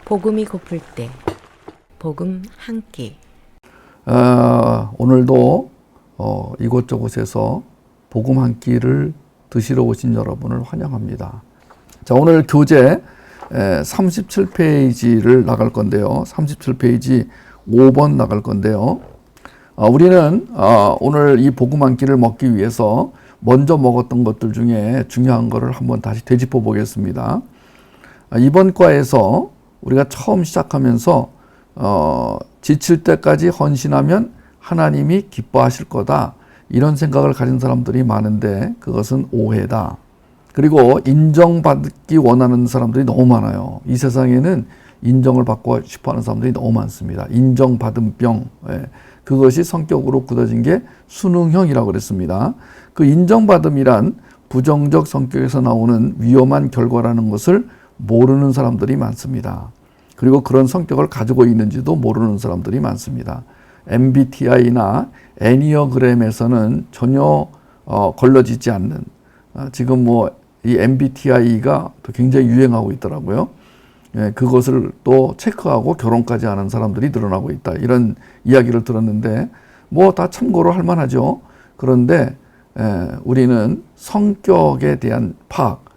복음이 고플 때 복음 한 끼. 오늘도 이곳저곳에서 복음 한 끼를 드시러 오신 여러분을 환영합니다. 자, 오늘 교재 37페이지를 나갈 건데요. 37페이지 5번 나갈 건데요. 우리는 오늘 이 복음 한 끼를 먹기 위해서 먼저 먹었던 것들 중에 중요한 것을 한번 다시 되짚어 보겠습니다. 이번 과에서 우리가 처음 시작하면서 지칠 때까지 헌신하면 하나님이 기뻐하실 거다, 이런 생각을 가진 사람들이 많은데 그것은 오해다. 그리고 인정받기 원하는 사람들이 너무 많아요. 이 세상에는 인정을 받고 싶어하는 사람들이 너무 많습니다. 인정받은 병, 그것이 성격으로 굳어진 게 수능형이라고 그랬습니다. 그 인정받음이란 부정적 성격에서 나오는 위험한 결과라는 것을 모르는 사람들이 많습니다. 그리고 그런 성격을 가지고 있는지도 모르는 사람들이 많습니다. MBTI나 애니어그램에서는 전혀 걸러지지 않는, 지금 이 MBTI가 또 굉장히 유행하고 있더라고요. 그것을 또 체크하고 결혼까지 하는 사람들이 늘어나고 있다, 이런 이야기를 들었는데 다 참고로 할 만하죠. 그런데 우리는 성격에 대한 파악,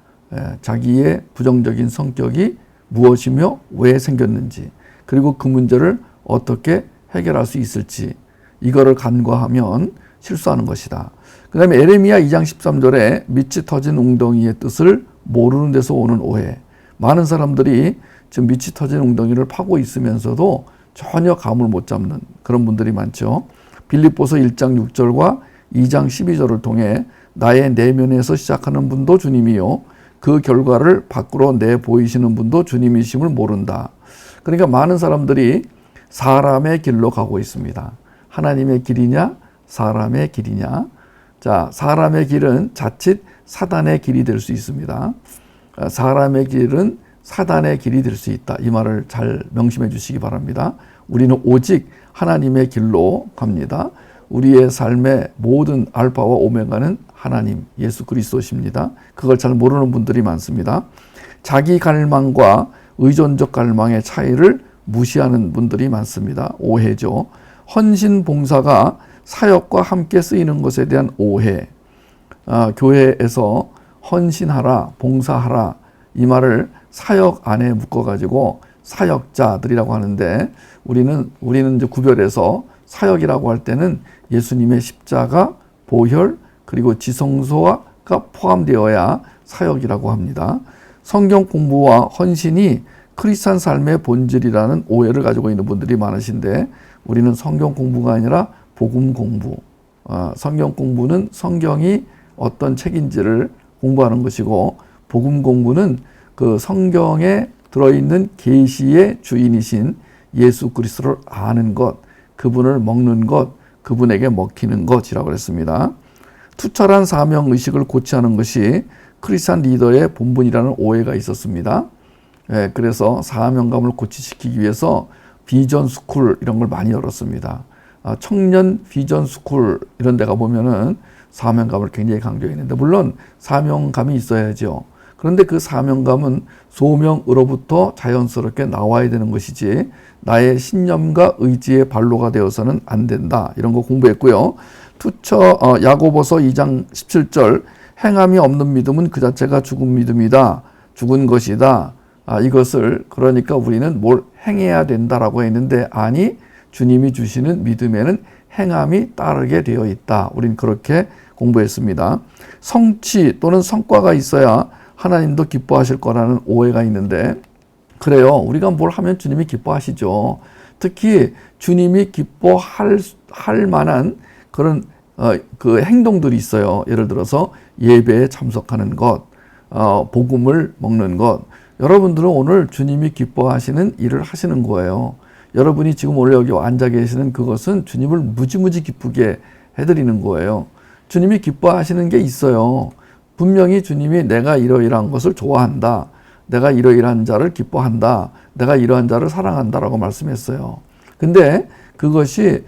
자기의 부정적인 성격이 무엇이며 왜 생겼는지, 그리고 그 문제를 어떻게 해결할 수 있을지, 이거를 간과하면 실수하는 것이다. 그 다음에 에레미야 2장 13절에 밑이 터진 웅덩이의 뜻을 모르는 데서 오는 오해. 많은 사람들이 지금 밑이 터진 웅덩이를 파고 있으면서도 전혀 감을 못 잡는 그런 분들이 많죠. 빌립보서 1장 6절과 2장 12절을 통해 나의 내면에서 시작하는 분도 주님이요, 그 결과를 밖으로 내보이시는 분도 주님이심을 모른다. 그러니까 많은 사람들이 사람의 길로 가고 있습니다. 하나님의 길이냐 사람의 길이냐. 자, 사람의 길은 자칫 사단의 길이 될 수 있습니다. 사람의 길은 사단의 길이 될 수 있다, 이 말을 잘 명심해 주시기 바랍니다. 우리는 오직 하나님의 길로 갑니다. 우리의 삶의 모든 알파와 오메가는 하나님, 예수 그리스도십니다. 그걸 잘 모르는 분들이 많습니다. 자기 갈망과 의존적 갈망의 차이를 무시하는 분들이 많습니다. 오해죠. 헌신 봉사가 사역과 함께 쓰이는 것에 대한 오해. 교회에서 헌신하라, 봉사하라, 이 말을 사역 안에 묶어가지고 사역자들이라고 하는데, 우리는 이제 구별해서 사역이라고 할 때는 예수님의 십자가, 보혈, 그리고 지성소가 포함되어야 사역이라고 합니다. 성경 공부와 헌신이 크리스찬 삶의 본질이라는 오해를 가지고 있는 분들이 많으신데, 우리는 성경 공부가 아니라 복음 공부. 성경 공부는 성경이 어떤 책인지를 공부하는 것이고, 복음 공부는 그 성경에 들어있는 계시의 주인이신 예수 그리스도를 아는 것, 그분을 먹는 것, 그분에게 먹히는 것이라고 그랬습니다. 투철한 사명의식을 고취하는 것이 크리스찬 리더의 본분이라는 오해가 있었습니다. 그래서 사명감을 고취시키기 위해서 비전 스쿨 이런 걸 많이 열었습니다. 청년 비전 스쿨 이런 데 가보면은 사명감을 굉장히 강조했는데, 물론 사명감이 있어야죠. 그런데 그 사명감은 소명으로부터 자연스럽게 나와야 되는 것이지 나의 신념과 의지의 발로가 되어서는 안 된다, 이런 거 공부했고요. 야고보서 2장 17절, 행함이 없는 믿음은 그 자체가 죽은 믿음이다, 죽은 것이다. 이것을 그러니까 우리는 뭘 행해야 된다라고 했는데, 아니, 주님이 주시는 믿음에는 행함이 따르게 되어 있다. 우린 그렇게 공부했습니다. 성취 또는 성과가 있어야 하나님도 기뻐하실 거라는 오해가 있는데, 그래요, 우리가 뭘 하면 주님이 기뻐하시죠. 특히 주님이 기뻐할 만한 그런 그 행동들이 있어요. 예를 들어서 예배에 참석하는 것, 복음을 먹는 것. 여러분들은 오늘 주님이 기뻐하시는 일을 하시는 거예요. 여러분이 지금 오늘 여기 앉아 계시는 그것은 주님을 무지무지 기쁘게 해드리는 거예요. 주님이 기뻐하시는 게 있어요. 분명히 주님이 내가 이러이러한 것을 좋아한다, 내가 이러이러한 자를 기뻐한다, 내가 이러한 자를 사랑한다라고 말씀했어요. 근데 그것이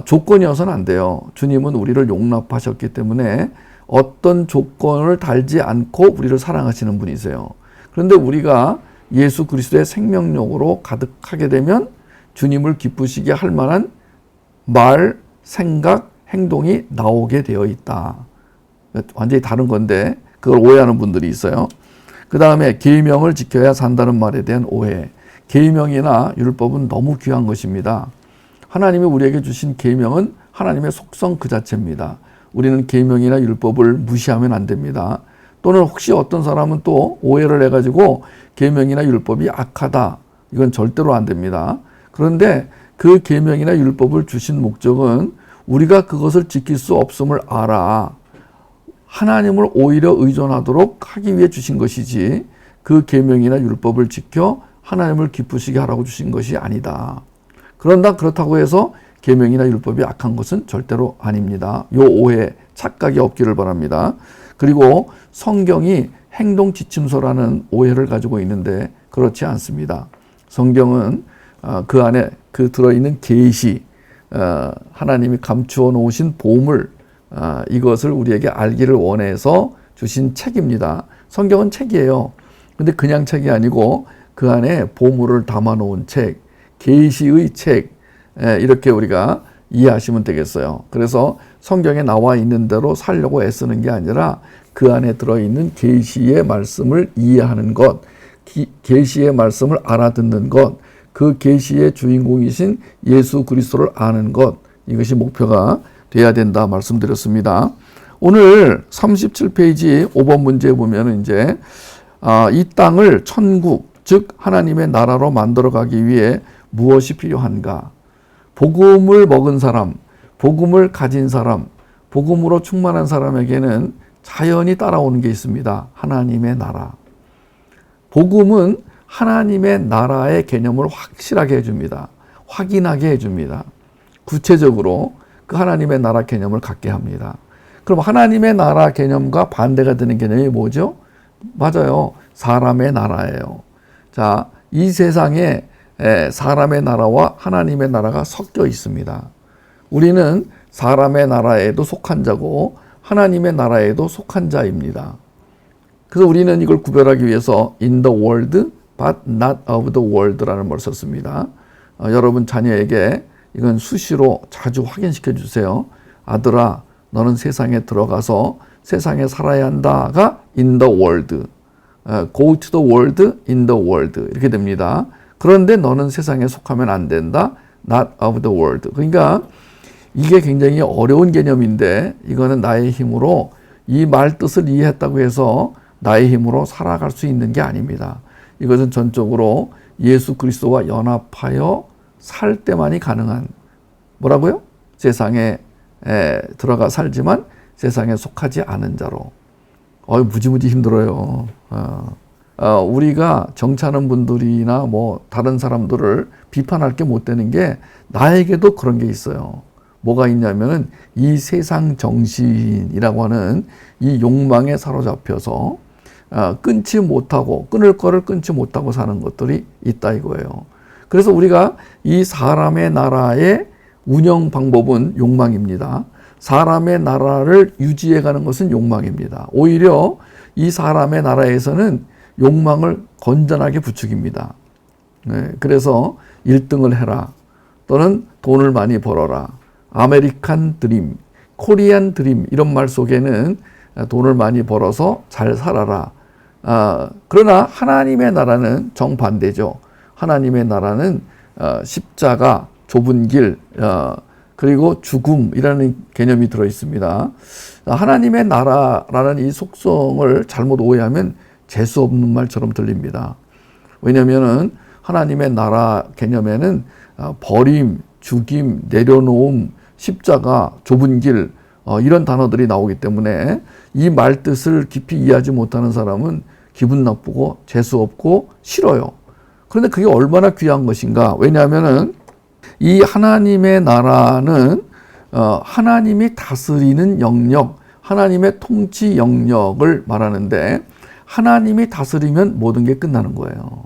조건이어서는 안 돼요. 주님은 우리를 용납하셨기 때문에 어떤 조건을 달지 않고 우리를 사랑하시는 분이세요. 그런데 우리가 예수 그리스도의 생명력으로 가득하게 되면 주님을 기쁘시게 할 만한 말, 생각, 행동이 나오게 되어 있다. 완전히 다른 건데 그걸 오해하는 분들이 있어요. 그 다음에 계명을 지켜야 산다는 말에 대한 오해. 계명이나 율법은 너무 귀한 것입니다. 하나님이 우리에게 주신 계명은 하나님의 속성 그 자체입니다. 우리는 계명이나 율법을 무시하면 안 됩니다. 또는 혹시 어떤 사람은 또 오해를 해가지고 계명이나 율법이 악하다. 이건 절대로 안 됩니다. 그런데 그 계명이나 율법을 주신 목적은 우리가 그것을 지킬 수 없음을 알아 하나님을 오히려 의존하도록 하기 위해 주신 것이지 그 계명이나 율법을 지켜 하나님을 기쁘시게 하라고 주신 것이 아니다. 그런다 그렇다고 해서 계명이나 율법이 악한 것은 절대로 아닙니다. 요 오해, 착각이 없기를 바랍니다. 그리고 성경이 행동 지침서라는 오해를 가지고 있는데 그렇지 않습니다. 성경은 그 안에 그 들어있는 계시, 하나님이 감추어 놓으신 보물, 이것을 우리에게 알기를 원해서 주신 책입니다. 성경은 책이에요. 근데 그냥 책이 아니고 그 안에 보물을 담아 놓은 책, 계시의 책, 이렇게 우리가 이해하시면 되겠어요. 그래서 성경에 나와 있는 대로 살려고 애쓰는 게 아니라 그 안에 들어있는 계시의 말씀을 이해하는 것, 계시의 말씀을 알아듣는 것, 그 계시의 주인공이신 예수 그리스도를 아는 것, 이것이 목표가 돼야 된다 말씀드렸습니다. 오늘 37페이지 5번 문제에 보면 이제 이 땅을 천국, 즉 하나님의 나라로 만들어가기 위해 무엇이 필요한가? 복음을 먹은 사람, 복음을 가진 사람, 복음으로 충만한 사람에게는 자연히 따라오는 게 있습니다. 하나님의 나라. 복음은 하나님의 나라의 개념을 확실하게 해줍니다. 확인하게 해줍니다. 구체적으로 그 하나님의 나라 개념을 갖게 합니다. 그럼 하나님의 나라 개념과 반대가 되는 개념이 뭐죠? 맞아요. 사람의 나라예요. 자, 이 세상에 사람의 나라와 하나님의 나라가 섞여 있습니다. 우리는 사람의 나라에도 속한 자고 하나님의 나라에도 속한 자입니다. 그래서 우리는 이걸 구별하기 위해서 in the world but not of the world라는 말을 썼습니다. 여러분 자녀에게 이건 수시로 자주 확인시켜 주세요. 아들아, 너는 세상에 들어가서 세상에 살아야 한다가 in the world, go to the world, in the world 이렇게 됩니다. 그런데 너는 세상에 속하면 안 된다. not of the world. 그러니까 이게 굉장히 어려운 개념인데 이거는 나의 힘으로 이 말 뜻을 이해했다고 해서 나의 힘으로 살아갈 수 있는 게 아닙니다. 이것은 전적으로 예수 그리스도와 연합하여 살 때만이 가능한 뭐라고요? 세상에 들어가 살지만 세상에 속하지 않은 자로. 무지무지 힘들어요. 우리가 정치하는 분들이나 뭐 다른 사람들을 비판할 게 못 되는 게 나에게도 그런 게 있어요. 뭐가 있냐면은 이 세상 정신이라고 하는 이 욕망에 사로잡혀서 끊지 못하고 끊을 거를 끊지 못하고 사는 것들이 있다 이거예요. 그래서 우리가 이 사람의 나라의 운영 방법은 욕망입니다. 사람의 나라를 유지해 가는 것은 욕망입니다. 오히려 이 사람의 나라에서는 욕망을 건전하게 부추깁니다. 그래서 1등을 해라. 또는 돈을 많이 벌어라. 아메리칸 드림, 코리안 드림 이런 말 속에는 돈을 많이 벌어서 잘 살아라. 그러나 하나님의 나라는 정반대죠. 하나님의 나라는 십자가, 좁은 길, 그리고 죽음이라는 개념이 들어 있습니다. 하나님의 나라라는 이 속성을 잘못 오해하면 재수 없는 말처럼 들립니다. 왜냐하면 하나님의 나라 개념에는 버림, 죽임, 내려놓음, 십자가, 좁은 길 이런 단어들이 나오기 때문에 이 말 뜻을 깊이 이해하지 못하는 사람은 기분 나쁘고 재수 없고 싫어요. 그런데 그게 얼마나 귀한 것인가? 왜냐하면은 이 하나님의 나라는 하나님이 다스리는 영역, 하나님의 통치 영역을 말하는데 하나님이 다스리면 모든 게 끝나는 거예요.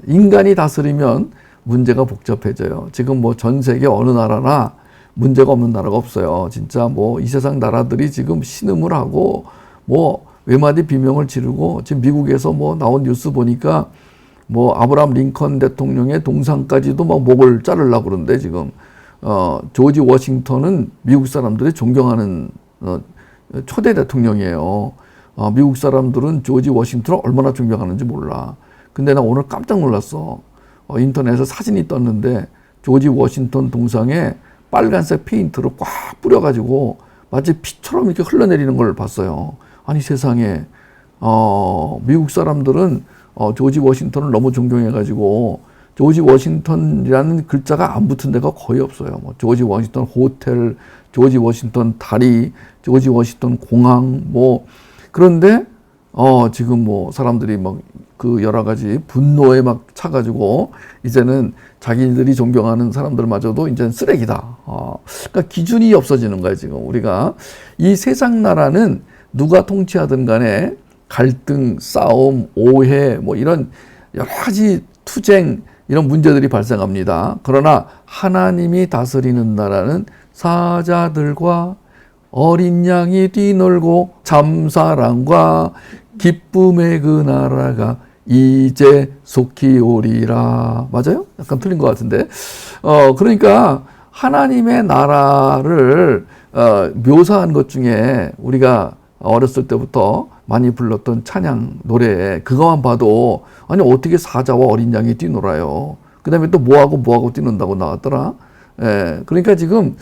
인간이 다스리면 문제가 복잡해져요. 지금 뭐 전 세계 어느 나라나 문제가 없는 나라가 없어요. 진짜 뭐 이 세상 나라들이 지금 신음을 하고 뭐 외마디 비명을 지르고 지금 미국에서 뭐 나온 뉴스 보니까 뭐 아브라함 링컨 대통령의 동상까지도 막 목을 자르려고 그러는데 지금 조지 워싱턴은 미국 사람들이 존경하는 초대 대통령이에요. 미국 사람들은 조지 워싱턴을 얼마나 존경하는지 몰라. 근데 나 오늘 깜짝 놀랐어. 인터넷에 사진이 떴는데 조지 워싱턴 동상에 빨간색 페인트를 꽉 뿌려가지고 마치 피처럼 이렇게 흘러내리는 걸 봤어요. 아니 세상에 미국 사람들은 조지 워싱턴을 너무 존경해가지고 조지 워싱턴이라는 글자가 안 붙은 데가 거의 없어요. 뭐 조지 워싱턴 호텔, 조지 워싱턴 다리, 조지 워싱턴 공항 뭐 그런데 지금 뭐 사람들이 막 그 여러 가지 분노에 막 차가지고 이제는 자기들이 존경하는 사람들마저도 이제는 쓰레기다. 그러니까 기준이 없어지는 거예요. 지금 우리가 이 세상 나라는 누가 통치하든 간에 갈등, 싸움, 오해 뭐 이런 여러 가지 투쟁 이런 문제들이 발생합니다. 그러나 하나님이 다스리는 나라는 사자들과 어린 양이 뛰놀고 참사랑과 기쁨의 그 나라가 이제 속히 오리라. 맞아요? 약간 틀린 것 같은데. 그러니까 하나님의 나라를 묘사한 것 중에 우리가 어렸을 때부터 많이 불렀던 찬양 노래 그것만 봐도 아니 어떻게 사자와 어린 양이 뛰놀아요. 그 다음에 또 뭐하고 뛰는다고 나왔더라. 그러니까 지금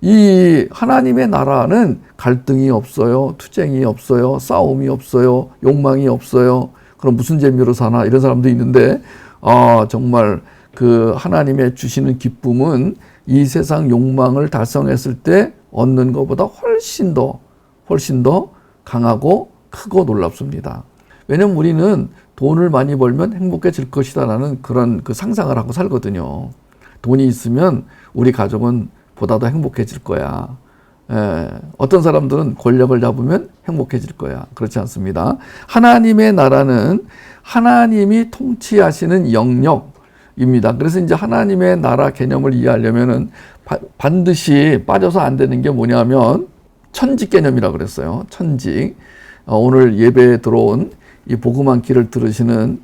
이 하나님의 나라는 갈등이 없어요. 투쟁이 없어요. 싸움이 없어요. 욕망이 없어요. 그럼 무슨 재미로 사나 이런 사람도 있는데 정말 그 하나님의 주시는 기쁨은 이 세상 욕망을 달성했을 때 얻는 것보다 훨씬 더 강하고 크고 놀랍습니다. 왜냐면 우리는 돈을 많이 벌면 행복해질 것이다라는 그런 그 상상을 하고 살거든요. 돈이 있으면 우리 가족은 보다 더 행복해질 거야. 어떤 사람들은 권력을 잡으면 행복해질 거야. 그렇지 않습니다. 하나님의 나라는 하나님이 통치하시는 영역입니다. 그래서 이제 하나님의 나라 개념을 이해하려면은 반드시 빠져서 안 되는 게 뭐냐면 천직 개념이라고 그랬어요. 천직. 오늘 예배에 들어온 이 복음 한 끼를 들으시는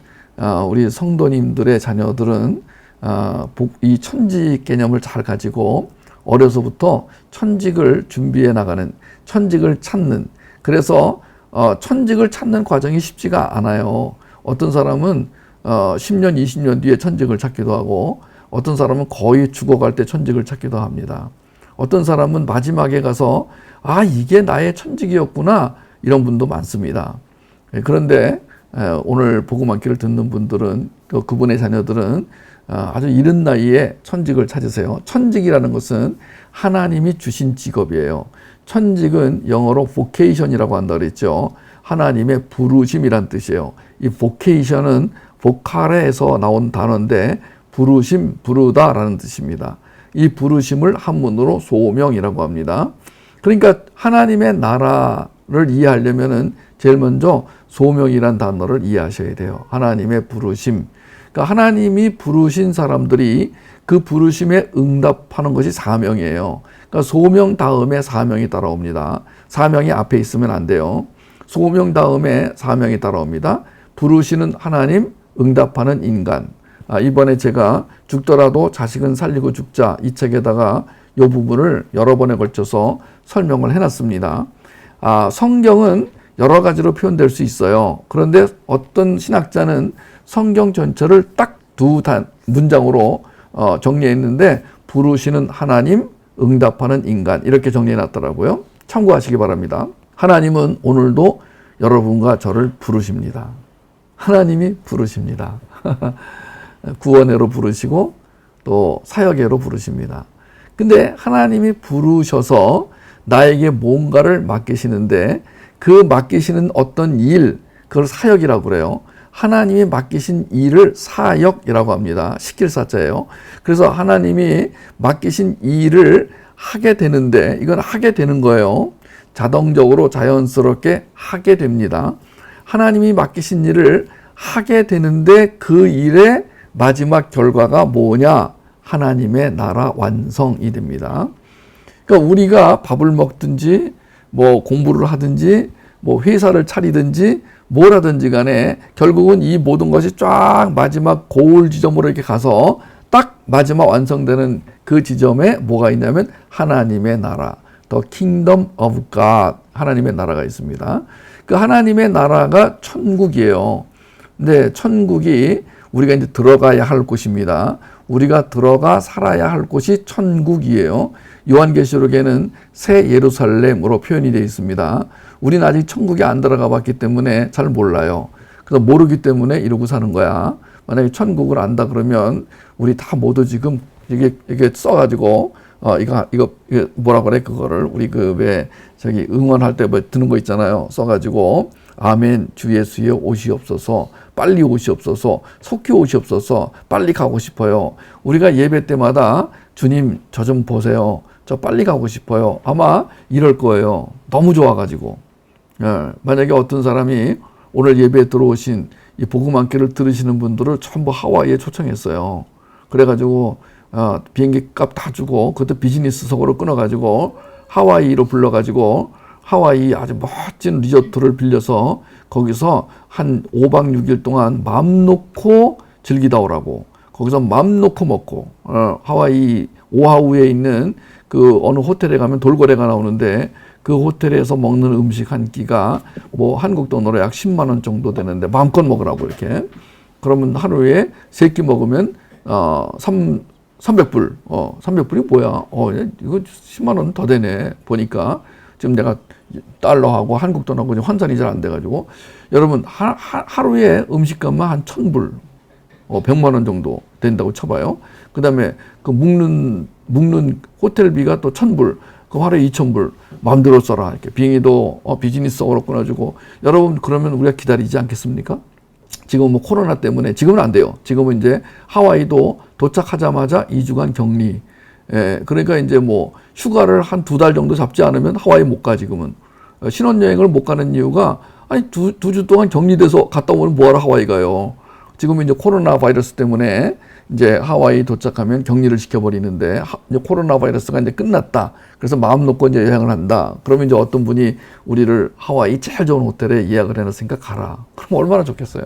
우리 성도님들의 자녀들은 이 천직 개념을 잘 가지고 어려서부터 천직을 준비해 나가는, 천직을 찾는, 그래서 천직을 찾는 과정이 쉽지가 않아요. 어떤 사람은 10년, 20년 뒤에 천직을 찾기도 하고 어떤 사람은 거의 죽어갈 때 천직을 찾기도 합니다. 어떤 사람은 마지막에 가서 이게 나의 천직이었구나 이런 분도 많습니다. 그런데 오늘 복음 한 끼를 듣는 분들은 그분의 자녀들은 아주 이른 나이에 천직을 찾으세요. 천직이라는 것은 하나님이 주신 직업이에요. 천직은 영어로 vocation이라고 한다고 그랬죠. 하나님의 부르심이란 뜻이에요. 이 vocation은 보컬에서 나온 단어인데 부르심, 부르다라는 뜻입니다. 이 부르심을 한문으로 소명이라고 합니다. 그러니까 하나님의 나라를 이해하려면은 제일 먼저 소명이란 단어를 이해하셔야 돼요. 하나님의 부르심. 그러니까 하나님이 부르신 사람들이 그 부르심에 응답하는 것이 사명이에요. 그러니까 소명 다음에 사명이 따라옵니다. 사명이 앞에 있으면 안 돼요. 소명 다음에 사명이 따라옵니다. 부르시는 하나님, 응답하는 인간. 이번에 제가 죽더라도 자식은 살리고 죽자 이 책에다가 이 부분을 여러 번에 걸쳐서 설명을 해놨습니다. 성경은 여러 가지로 표현될 수 있어요. 그런데 어떤 신학자는 성경 전체를 딱 두 문장으로 정리했는데 부르시는 하나님, 응답하는 인간 이렇게 정리해놨더라고요. 참고하시기 바랍니다. 하나님은 오늘도 여러분과 저를 부르십니다. 하나님이 부르십니다. 구원회로 부르시고 또 사역회로 부르십니다. 근데 하나님이 부르셔서 나에게 뭔가를 맡기시는데 그 맡기시는 어떤 일, 그걸 사역이라고 그래요. 하나님이 맡기신 일을 사역이라고 합니다. 시킬 사자예요. 그래서 하나님이 맡기신 일을 하게 되는데 이건 하게 되는 거예요. 자동적으로 자연스럽게 하게 됩니다. 하나님이 맡기신 일을 하게 되는데 그 일의 마지막 결과가 뭐냐? 하나님의 나라 완성이 됩니다. 그러니까 우리가 밥을 먹든지 뭐 공부를 하든지 뭐 회사를 차리든지 뭘 하든지 간에 결국은 이 모든 것이 쫙 마지막 고을 지점으로 이렇게 가서 딱 마지막 완성되는 그 지점에 뭐가 있냐면 하나님의 나라, The Kingdom of God, 하나님의 나라가 있습니다. 그 하나님의 나라가 천국이에요. 근데 천국이 우리가 이제 들어가야 할 곳입니다. 우리가 들어가 살아야 할 곳이 천국이에요. 요한계시록에는 새 예루살렘으로 표현이 되어 있습니다. 우리는 아직 천국에 안 들어가 봤기 때문에 잘 몰라요. 그래서 모르기 때문에 이러고 사는 거야. 만약에 천국을 안다 그러면 우리 다 모두 지금 이게 써가지고 이거 뭐라 그래 그거를 우리 그 왜 저기 응원할 때 뭐 드는 거 있잖아요. 써가지고 아멘 주 예수여 오시옵소서, 빨리 오시옵소서, 속히 오시옵소서, 빨리 가고 싶어요. 우리가 예배 때마다 주님 저 좀 보세요. 저 빨리 가고 싶어요. 아마 이럴 거예요. 너무 좋아가지고. 만약에 어떤 사람이 오늘 예배에 들어오신 이 복음 함께를 들으시는 분들을 전부 하와이에 초청했어요. 그래가지고 비행기 값 다 주고 그것도 비즈니스석으로 끊어가지고 하와이로 불러가지고 하와이 아주 멋진 리조트를 빌려서 거기서 한 5박 6일 동안 맘 놓고 즐기다 오라고. 거기서 맘 놓고 먹고 하와이 오하우에 있는 그 어느 호텔에 가면 돌고래가 나오는데 그 호텔에서 먹는 음식 한 끼가 뭐 한국 돈으로 약 10만 원 정도 되는데 마음껏 먹으라고 이렇게. 그러면 하루에 3끼 먹으면 300불. 300불이 뭐야? 이거 10만 원 더 되네. 보니까 지금 내가 달러하고 한국 돈하고 환산이 잘 안 돼가지고 여러분 하루에 음식값만 한 1,000불, 100만 원 정도 된다고 쳐봐요. 그 다음에 그 묵는 호텔비가 또 1,000불. 그럼 하루에 2,000불. 마음대로 써라. 이렇게 비행기도 비즈니스석으로 끊어주고. 여러분 그러면 우리가 기다리지 않겠습니까? 지금 뭐 코로나 때문에 지금은 안 돼요. 지금은 이제 하와이도 도착하자마자 2주간 격리. 그러니까 이제 뭐 휴가를 한 2달 정도 잡지 않으면 하와이 못 가 지금은. 신혼여행을 못 가는 이유가 아니 두 주 동안 격리돼서 갔다 오면 뭐하러 하와이 가요. 지금은 이제 코로나 바이러스 때문에 이제 하와이 도착하면 격리를 시켜버리는데 이제 코로나 바이러스가 이제 끝났다. 그래서 마음 놓고 이제 여행을 한다. 그러면 이제 어떤 분이 우리를 하와이 제일 좋은 호텔에 예약을 해놨으니까 가라. 그럼 얼마나 좋겠어요.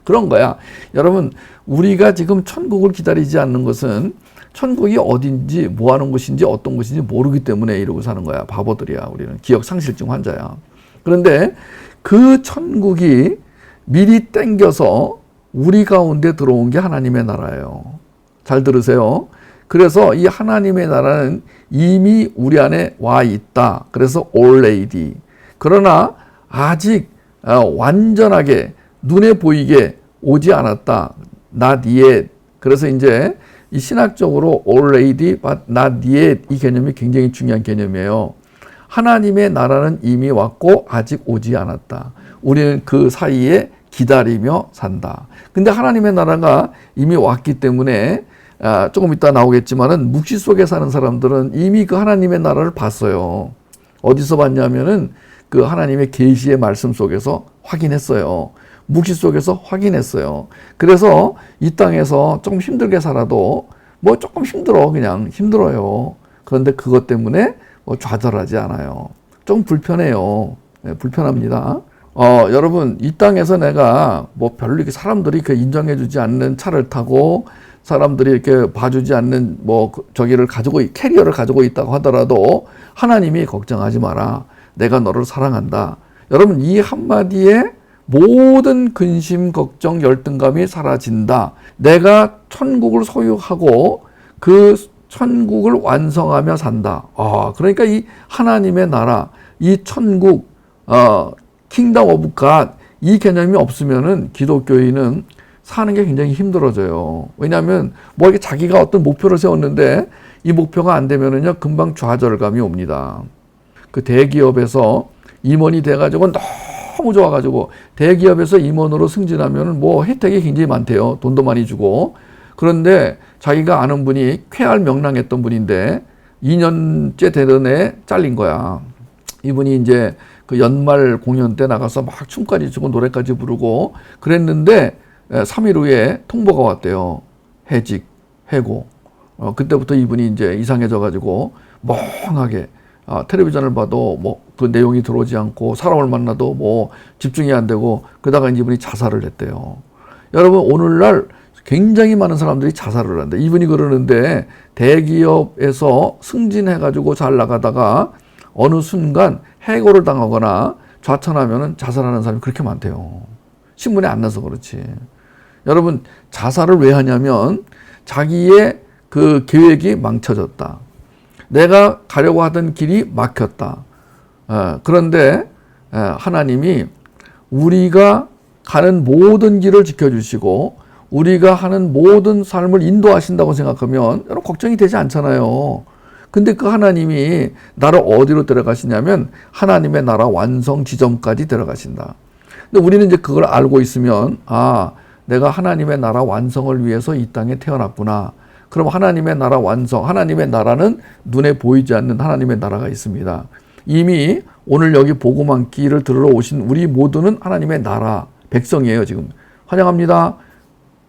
그런 거야. 여러분 우리가 지금 천국을 기다리지 않는 것은 천국이 어딘지 뭐 하는 곳인지 어떤 곳인지 모르기 때문에 이러고 사는 거야. 바보들이야. 우리는 기억 상실증 환자야. 그런데 그 천국이 미리 땡겨서 우리 가운데 들어온 게 하나님의 나라예요. 잘 들으세요. 그래서 이 하나님의 나라는 이미 우리 안에 와 있다. 그래서 already. 그러나 아직 완전하게 눈에 보이게 오지 않았다. not yet. 그래서 이제 이 신학적으로 already but not yet 이 개념이 굉장히 중요한 개념이에요. 하나님의 나라는 이미 왔고 아직 오지 않았다. 우리는 그 사이에 기다리며 산다. 근데 하나님의 나라가 이미 왔기 때문에 조금 이따 나오겠지만은 묵시 속에 사는 사람들은 이미 그 하나님의 나라를 봤어요. 어디서 봤냐면은 그 하나님의 계시의 말씀 속에서 확인했어요. 묵시 속에서 확인했어요. 그래서 이 땅에서 조금 힘들게 살아도 뭐 조금 힘들어 그냥 힘들어요. 그런데 그것 때문에 뭐 좌절하지 않아요. 좀 불편해요. 불편합니다. 여러분 이 땅에서 내가 뭐 별로 이렇게 사람들이 인정해주지 않는 차를 타고 사람들이 이렇게 봐주지 않는 뭐 저기를 가지고 캐리어를 가지고 있다고 하더라도 하나님이 걱정하지 마라. 내가 너를 사랑한다. 여러분 이 한마디에 모든 근심, 걱정, 열등감이 사라진다. 내가 천국을 소유하고 그 천국을 완성하며 산다. 그러니까 이 하나님의 나라, 이 천국, 킹덤 오브 갓, 이 개념이 없으면은 기독교인은 사는 게 굉장히 힘들어져요. 왜냐하면 뭐 이게 자기가 어떤 목표를 세웠는데 이 목표가 안 되면은요 금방 좌절감이 옵니다. 그 대기업에서 임원이 돼가지고 너무 좋아가지고 대기업에서 임원으로 승진하면 뭐 혜택이 굉장히 많대요. 돈도 많이 주고. 그런데 자기가 아는 분이 쾌활 명랑했던 분인데 2년째 되던 애 잘린 거야. 이분이 이제 그 연말 공연 때 나가서 막 춤까지 추고 노래까지 부르고 그랬는데 3일 후에 통보가 왔대요. 해직, 해고. 그때부터 이분이 이제 이상해져 가지고 멍하게 텔레비전을 봐도 뭐 그 내용이 들어오지 않고 사람을 만나도 뭐 집중이 안 되고 그러다가 이분이 자살을 했대요. 여러분 오늘날 굉장히 많은 사람들이 자살을 한대. 이분이 그러는데 대기업에서 승진해가지고 잘 나가다가 어느 순간 해고를 당하거나 좌천하면은 자살하는 사람이 그렇게 많대요. 신문에 안 나서 그렇지. 여러분 자살을 왜 하냐면 자기의 그 계획이 망쳐졌다. 내가 가려고 하던 길이 막혔다. 그런데 하나님이 우리가 가는 모든 길을 지켜주시고 우리가 하는 모든 삶을 인도하신다고 생각하면 여러분 걱정이 되지 않잖아요. 근데 그 하나님이 나를 어디로 데려가시냐면 하나님의 나라 완성 지점까지 데려가신다. 근데 우리는 이제 그걸 알고 있으면 내가 하나님의 나라 완성을 위해서 이 땅에 태어났구나. 그럼 하나님의 나라 완성, 하나님의 나라는 눈에 보이지 않는 하나님의 나라가 있습니다. 이미 오늘 여기 복음 한 끼를 들으러 오신 우리 모두는 하나님의 나라 백성이에요. 지금 환영합니다.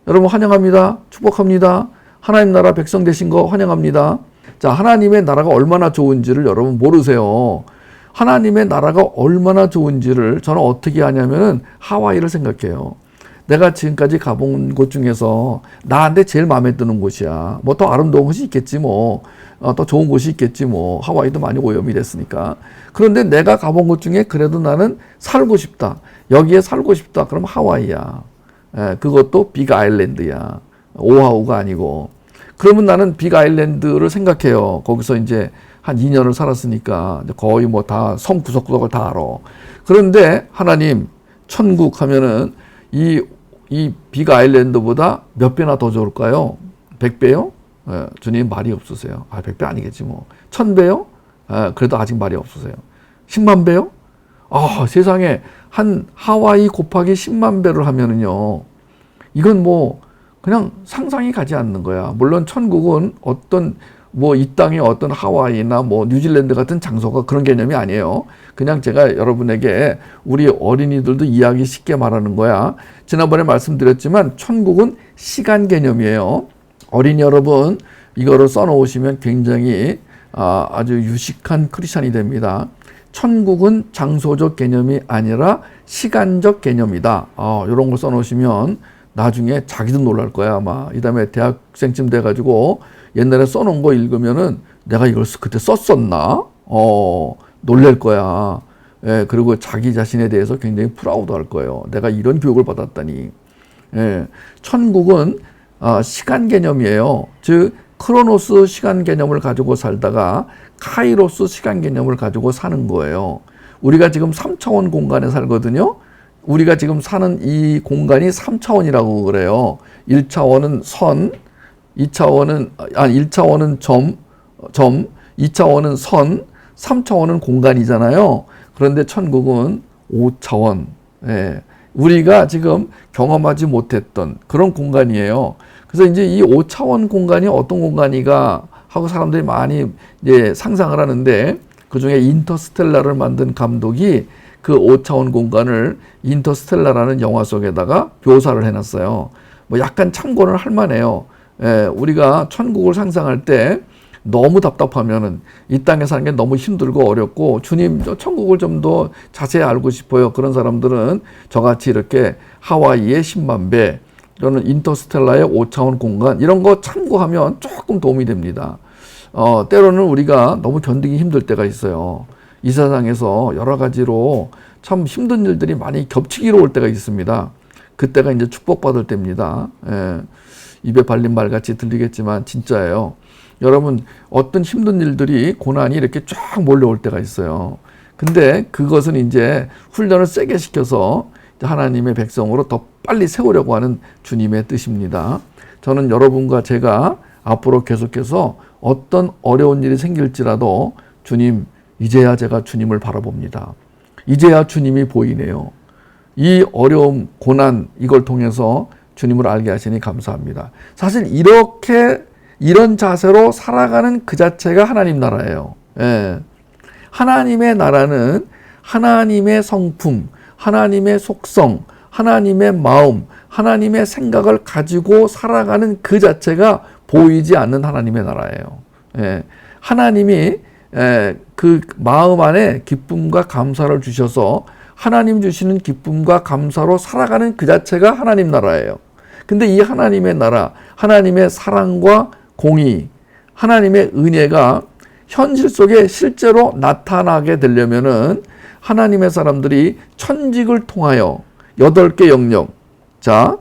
여러분 환영합니다. 축복합니다. 하나님 나라 백성 되신 거 환영합니다. 자, 하나님의 나라가 얼마나 좋은지를 여러분 모르세요. 하나님의 나라가 얼마나 좋은지를 저는 어떻게 하냐면은 하와이를 생각해요. 내가 지금까지 가본 곳 중에서 나한테 제일 마음에 드는 곳이야. 뭐 더 아름다운 곳이 있겠지 뭐. 더 좋은 곳이 있겠지 뭐. 하와이도 많이 오염이 됐으니까. 그런데 내가 가본 곳 중에 그래도 나는 살고 싶다. 여기에 살고 싶다. 그럼 하와이야. 그것도 빅 아일랜드야. 오하우가 아니고. 그러면 나는 빅 아일랜드를 생각해요. 거기서 이제 한 2년을 살았으니까 거의 뭐 다 섬 구석구석을 다 알아. 그런데 하나님 천국 하면은 이 빅 아일랜드보다 몇 배나 더 좋을까요? 100배요? 주님 말이 없으세요. 100배 아니겠지 뭐. 1000배요? 그래도 아직 말이 없으세요. 10만 배요? 세상에 한 하와이 곱하기 10만 배를 하면은요. 이건 뭐 그냥 상상이 가지 않는 거야. 물론 천국은 어떤 뭐 이 땅의 어떤 하와이나 뭐 뉴질랜드 같은 장소가 그런 개념이 아니에요. 그냥 제가 여러분에게 우리 어린이들도 이해하기 쉽게 말하는 거야. 지난번에 말씀드렸지만 천국은 시간 개념이에요. 어린이 여러분 이거를 써놓으시면 굉장히 아주 유식한 크리스찬이 됩니다. 천국은 장소적 개념이 아니라 시간적 개념이다. 이런 걸 써놓으시면 나중에 자기도 놀랄 거야 아마. 이 다음에 대학생쯤 돼가지고 옛날에 써놓은 거 읽으면은 내가 이걸 그때 썼었나? 놀랄 거야. 그리고 자기 자신에 대해서 굉장히 프라우드 할 거예요. 내가 이런 교육을 받았다니. 천국은 시간 개념이에요. 즉 크로노스 시간 개념을 가지고 살다가 카이로스 시간 개념을 가지고 사는 거예요. 우리가 지금 3차원 공간에 살거든요. 우리가 지금 사는 이 공간이 3차원이라고 그래요. 1차원은 선, 1차원은 점, 2차원은 선, 3차원은 공간이잖아요. 그런데 천국은 5차원. 우리가 지금 경험하지 못했던 그런 공간이에요. 그래서 이제 이 5차원 공간이 어떤 공간이가 하고 사람들이 많이 이제 상상을 하는데 그 중에 인터스텔라를 만든 감독이 그 5차원 공간을 인터스텔라라는 영화 속에다가 묘사를 해놨어요. 뭐 약간 참고를 할 만해요. 우리가 천국을 상상할 때 너무 답답하면은 이 땅에 사는 게 너무 힘들고 어렵고 주님 저 천국을 좀 더 자세히 알고 싶어요. 그런 사람들은 저같이 이렇게 하와이의 10만 배 또는 인터스텔라의 5차원 공간 이런 거 참고하면 조금 도움이 됩니다. 때로는 우리가 너무 견디기 힘들 때가 있어요. 이 세상에서 여러 가지로 참 힘든 일들이 많이 겹치기로 올 때가 있습니다. 그때가 이제 축복받을 때입니다. 입에 발린 말같이 들리겠지만 진짜예요. 여러분 어떤 힘든 일들이 고난이 이렇게 쫙 몰려올 때가 있어요. 근데 그것은 이제 훈련을 세게 시켜서 하나님의 백성으로 더 빨리 세우려고 하는 주님의 뜻입니다. 저는 여러분과 제가 앞으로 계속해서 어떤 어려운 일이 생길지라도 주님 이제야 제가 주님을 바라봅니다. 이제야 주님이 보이네요. 이 어려움, 고난 이걸 통해서 주님을 알게 하시니 감사합니다. 사실 이런 자세로 살아가는 그 자체가 하나님 나라예요. 하나님의 나라는 하나님의 성품, 하나님의 속성, 하나님의 마음, 하나님의 생각을 가지고 살아가는 그 자체가 보이지 않는 하나님의 나라예요. 하나님이 그 마음 안에 기쁨과 감사를 주셔서 하나님 주시는 기쁨과 감사로 살아가는 그 자체가 하나님 나라예요. 근데 이 하나님의 나라, 하나님의 사랑과 공의, 하나님의 은혜가 현실 속에 실제로 나타나게 되려면은 하나님의 사람들이 천직을 통하여 8개 영역, 자,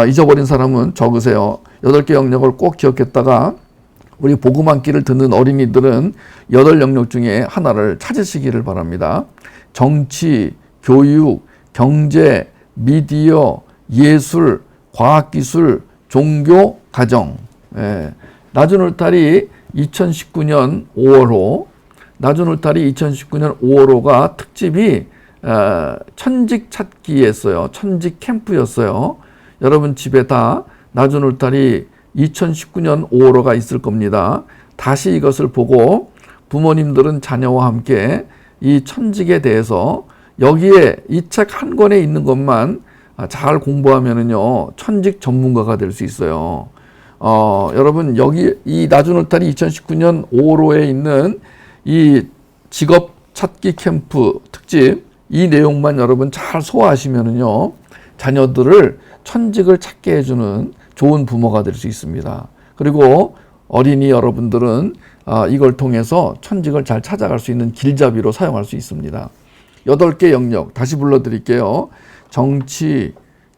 잊어버린 사람은 적으세요. 8개 영역을 꼭 기억했다가 우리 복음 한 끼를 듣는 어린이들은 8영역 중에 하나를 찾으시기를 바랍니다. 정치, 교육, 경제, 미디어, 예술, 과학기술, 종교, 가정. 낮은 울타리 2019년 5월호, 낮은 울타리 2019년 5월호가 특집이 천직 찾기였어요. 천직 캠프였어요. 여러분 집에 다 낮은 울타리 2019년 5월호가 있을 겁니다. 다시 이것을 보고 부모님들은 자녀와 함께 이 천직에 대해서 여기에 이 책 한 권에 있는 것만 잘 공부하면은요, 천직 전문가가 될 수 있어요. 여러분, 여기 이 낮은 울타리 2019년 5월호에 있는 이 직업 찾기 캠프 특집, 이 내용만 여러분 잘 소화하시면은요, 자녀들을 천직을 찾게 해주는 좋은 부모가 될 수 있습니다. 그리고 어린이 여러분들은 이걸 통해서 천직을 잘 찾아갈 수 있는 길잡이로 사용할 수 있습니다. 8개 영역 다시 불러드릴게요. 정치,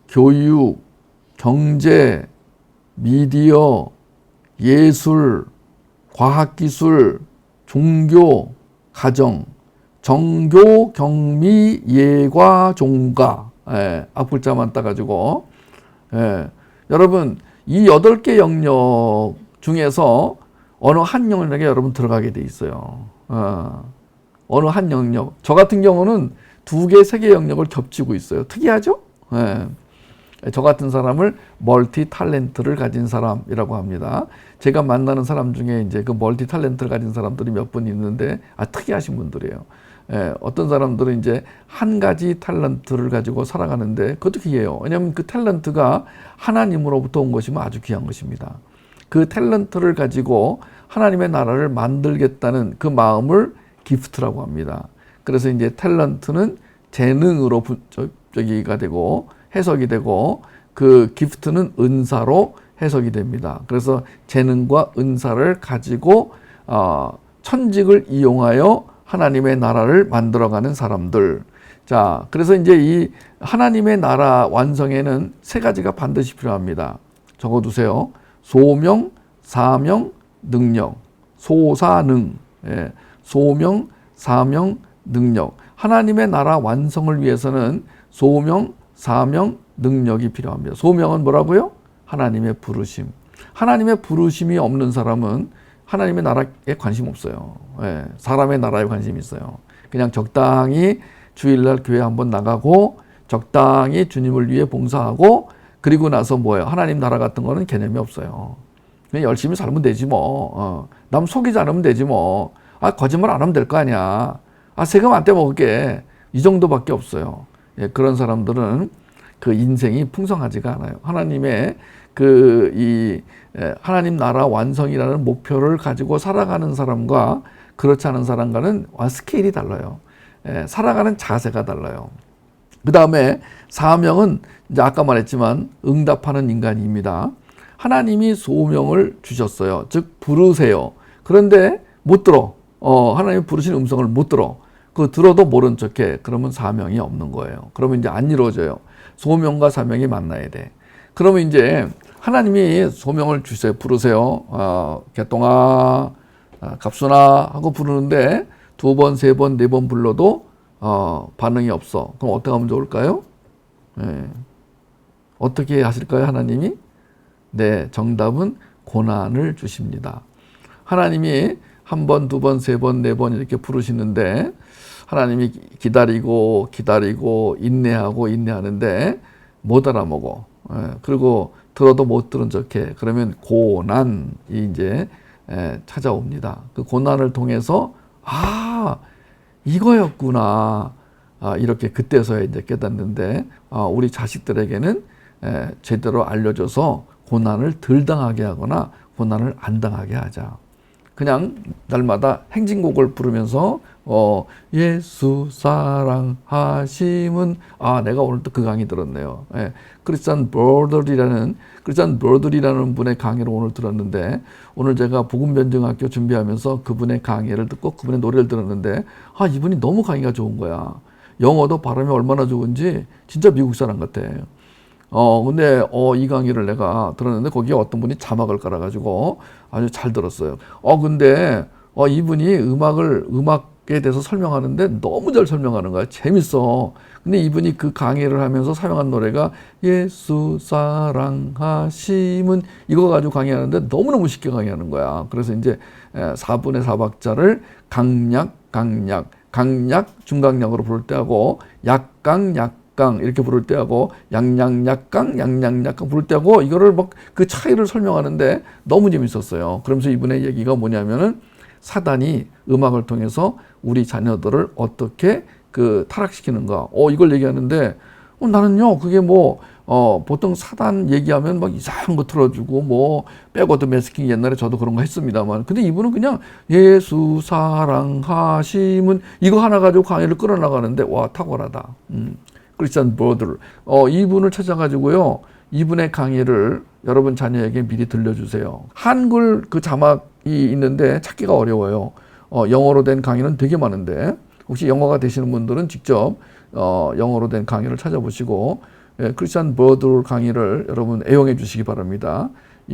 교육, 경제, 미디어, 예술, 과학기술, 종교, 가정, 정교, 경미, 예과, 종가. 앞글자만 따가지고. 여러분, 이 8개 영역 중에서 어느 한 영역에 여러분 들어가게 돼 있어요. 어느 한 영역. 저 같은 경우는 2개, 3개 영역을 겹치고 있어요. 특이하죠? 저 같은 사람을 멀티 탤런트를 가진 사람이라고 합니다. 제가 만나는 사람 중에 이제 그 멀티 탤런트를 가진 사람들이 몇 분 있는데, 특이하신 분들이에요. 어떤 사람들은 이제 한 가지 탤런트를 가지고 살아가는데 그것도 귀해요. 왜냐하면 그 탤런트가 하나님으로부터 온 것이면 아주 귀한 것입니다. 그 탤런트를 가지고 하나님의 나라를 만들겠다는 그 마음을 기프트라고 합니다. 그래서 이제 탤런트는 재능으로 저기가 되고 해석이 되고, 그 기프트는 은사로 해석이 됩니다. 그래서 재능과 은사를 가지고 천직을 이용하여 하나님의 나라를 만들어가는 사람들. 자, 그래서 이제 이 하나님의 나라 완성에는 3가지가 반드시 필요합니다. 적어두세요. 소명, 사명, 능력. 소사능. 소명, 사명, 능력. 하나님의 나라 완성을 위해서는 소명, 사명, 능력이 필요합니다. 소명은 뭐라고요? 하나님의 부르심. 하나님의 부르심이 없는 사람은 하나님의 나라에 관심 없어요. 사람의 나라에 관심이 있어요. 그냥 적당히 주일날 교회 한번 나가고 적당히 주님을 위해 봉사하고, 그리고 나서 뭐예요? 하나님 나라 같은 거는 개념이 없어요. 그냥 열심히 살면 되지 뭐. 남 속이지 않으면 되지 뭐. 거짓말 안 하면 될 거 아니야. 세금 안 떼먹을게. 이 정도밖에 없어요. 그런 사람들은 그 인생이 풍성하지가 않아요. 하나님의 하나님 나라 완성이라는 목표를 가지고 살아가는 사람과 그렇지 않은 사람과는 스케일이 달라요. 살아가는 자세가 달라요. 그 다음에 사명은 이제 아까 말했지만 응답하는 인간입니다. 하나님이 소명을 주셨어요. 즉 부르세요. 그런데 못 들어. 하나님이 부르신 음성을 못 들어. 들어도 모른 척해. 그러면 사명이 없는 거예요. 그러면 이제 안 이루어져요. 소명과 사명이 만나야 돼. 그러면 이제 하나님이 소명을 주세요. 부르세요. 개똥아, 갑순아 하고 부르는데 2번, 3번, 4번 불러도 반응이 없어. 그럼 어떻게 하면 좋을까요? 어떻게 하실까요, 하나님이? 네, 정답은 고난을 주십니다. 하나님이 1번, 2번, 3번, 4번 이렇게 부르시는데 하나님이 기다리고 인내하고 인내하는데 못 알아먹어. 그리고 들어도 못 들은 척해. 그러면 고난이 이제 찾아옵니다. 그 고난을 통해서 이거였구나. 이렇게 그때서야 이제 깨닫는데, 우리 자식들에게는 제대로 알려줘서 고난을 덜 당하게 하거나 고난을 안 당하게 하자. 그냥 날마다 행진곡을 부르면서 예수 사랑하심은 내가 오늘 또 그 강의 들었네요. 예, 크리스찬 버들이라는 분의 강의를 오늘 들었는데, 오늘 제가 복음변증학교 준비하면서 그분의 강의를 듣고 그분의 노래를 들었는데 이분이 너무 강의가 좋은 거야. 영어도 발음이 얼마나 좋은지 진짜 미국 사람 같아. 근데 이 강의를 내가 들었는데 거기에 어떤 분이 자막을 깔아가지고 아주 잘 들었어요. 근데 이분이 음악에 대해서 설명하는데 너무 잘 설명하는 거야. 재밌어. 근데 이분이 그 강의를 하면서 사용한 노래가 예수 사랑하심은 이거 가지고 강의하는데 너무너무 쉽게 강의하는 거야. 그래서 이제 4분의 4박자를 강약, 중강약으로 부를 때 하고, 약강 이렇게 부를 때 하고, 양양약강 부를 때 하고, 이거를 막 그 차이를 설명하는데 너무 재밌었어요. 그러면서 이분의 얘기가 뭐냐면은 사단이 음악을 통해서 우리 자녀들을 어떻게 타락시키는가. 이걸 얘기하는데 나는요 그게 보통 사단 얘기하면 막 이상한 거 틀어주고 백워드 매스킹 옛날에 저도 그런 거 했습니다만, 근데 이분은 그냥 예수 사랑하심은 이거 하나 가지고 강의를 끌어나가는데 와, 탁월하다. 크리스찬 버들 이분을 찾아가지고요, 이분의 강의를 여러분 자녀에게 미리 들려주세요. 한글 그 자막이 있는데 찾기가 어려워요. 영어로 된 강의는 되게 많은데 혹시 영어가 되시는 분들은 직접 영어로 된 강의를 찾아보시고 크리스찬 버들 강의를 여러분 애용해 주시기 바랍니다.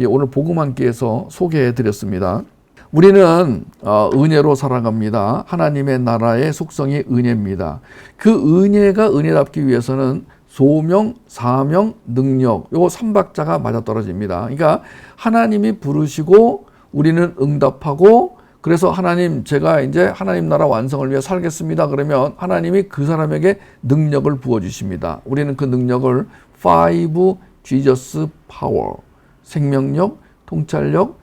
오늘 복음 한 끼에서 소개해 드렸습니다. 우리는 은혜로 살아갑니다. 하나님의 나라의 속성이 은혜입니다. 그 은혜가 은혜답기 위해서는 소명, 사명, 능력, 요 3박자가 맞아떨어집니다. 그러니까 하나님이 부르시고 우리는 응답하고, 그래서 하나님, 제가 이제 하나님 나라 완성을 위해 살겠습니다. 그러면 하나님이 그 사람에게 능력을 부어주십니다. 우리는 그 능력을 5 Jesus Power, 생명력, 통찰력,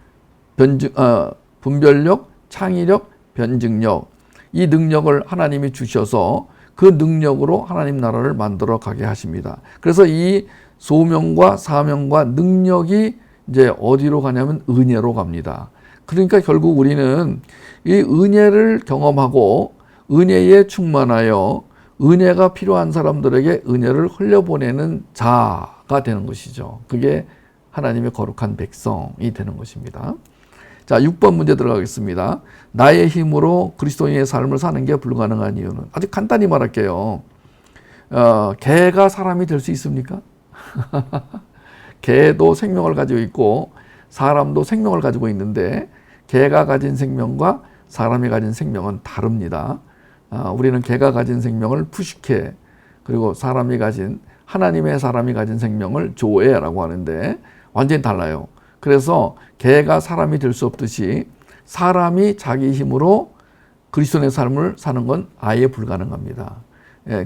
분별력, 창의력, 변증력, 이 능력을 하나님이 주셔서 그 능력으로 하나님 나라를 만들어 가게 하십니다. 그래서 이 소명과 사명과 능력이 이제 어디로 가냐면 은혜로 갑니다. 그러니까 결국 우리는 이 은혜를 경험하고 은혜에 충만하여 은혜가 필요한 사람들에게 은혜를 흘려보내는 자가 되는 것이죠. 그게 하나님의 거룩한 백성이 되는 것입니다. 자, 6번 문제 들어가겠습니다. 나의 힘으로 그리스도인의 삶을 사는 게 불가능한 이유는? 아주 간단히 말할게요. 개가 사람이 될 수 있습니까? 개도 생명을 가지고 있고 사람도 생명을 가지고 있는데 개가 가진 생명과 사람이 가진 생명은 다릅니다. 우리는 개가 가진 생명을 푸시케, 그리고 하나님의 사람이 가진 생명을 조에라고 하는데 완전히 달라요. 그래서 개가 사람이 될 수 없듯이 사람이 자기 힘으로 그리스도인의 삶을 사는 건 아예 불가능합니다.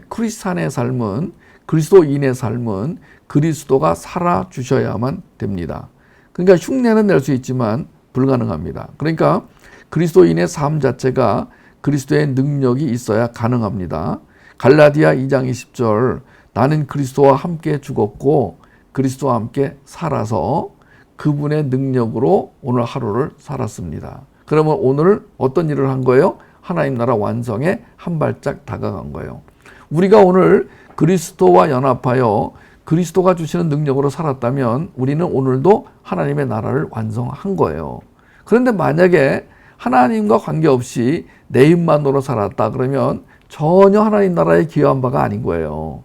크리스찬의 삶은, 그리스도인의 삶은 그리스도가 살아주셔야만 됩니다. 그러니까 흉내는 낼 수 있지만 불가능합니다. 그러니까 그리스도인의 삶 자체가 그리스도의 능력이 있어야 가능합니다. 갈라디아 2장 20절, 나는 그리스도와 함께 죽었고 그리스도와 함께 살아서 그분의 능력으로 오늘 하루를 살았습니다. 그러면 오늘 어떤 일을 한 거예요? 하나님 나라 완성에 한 발짝 다가간 거예요. 우리가 오늘 그리스도와 연합하여 그리스도가 주시는 능력으로 살았다면 우리는 오늘도 하나님의 나라를 완성한 거예요. 그런데 만약에 하나님과 관계없이 내 힘만으로 살았다 그러면 전혀 하나님 나라에 기여한 바가 아닌 거예요.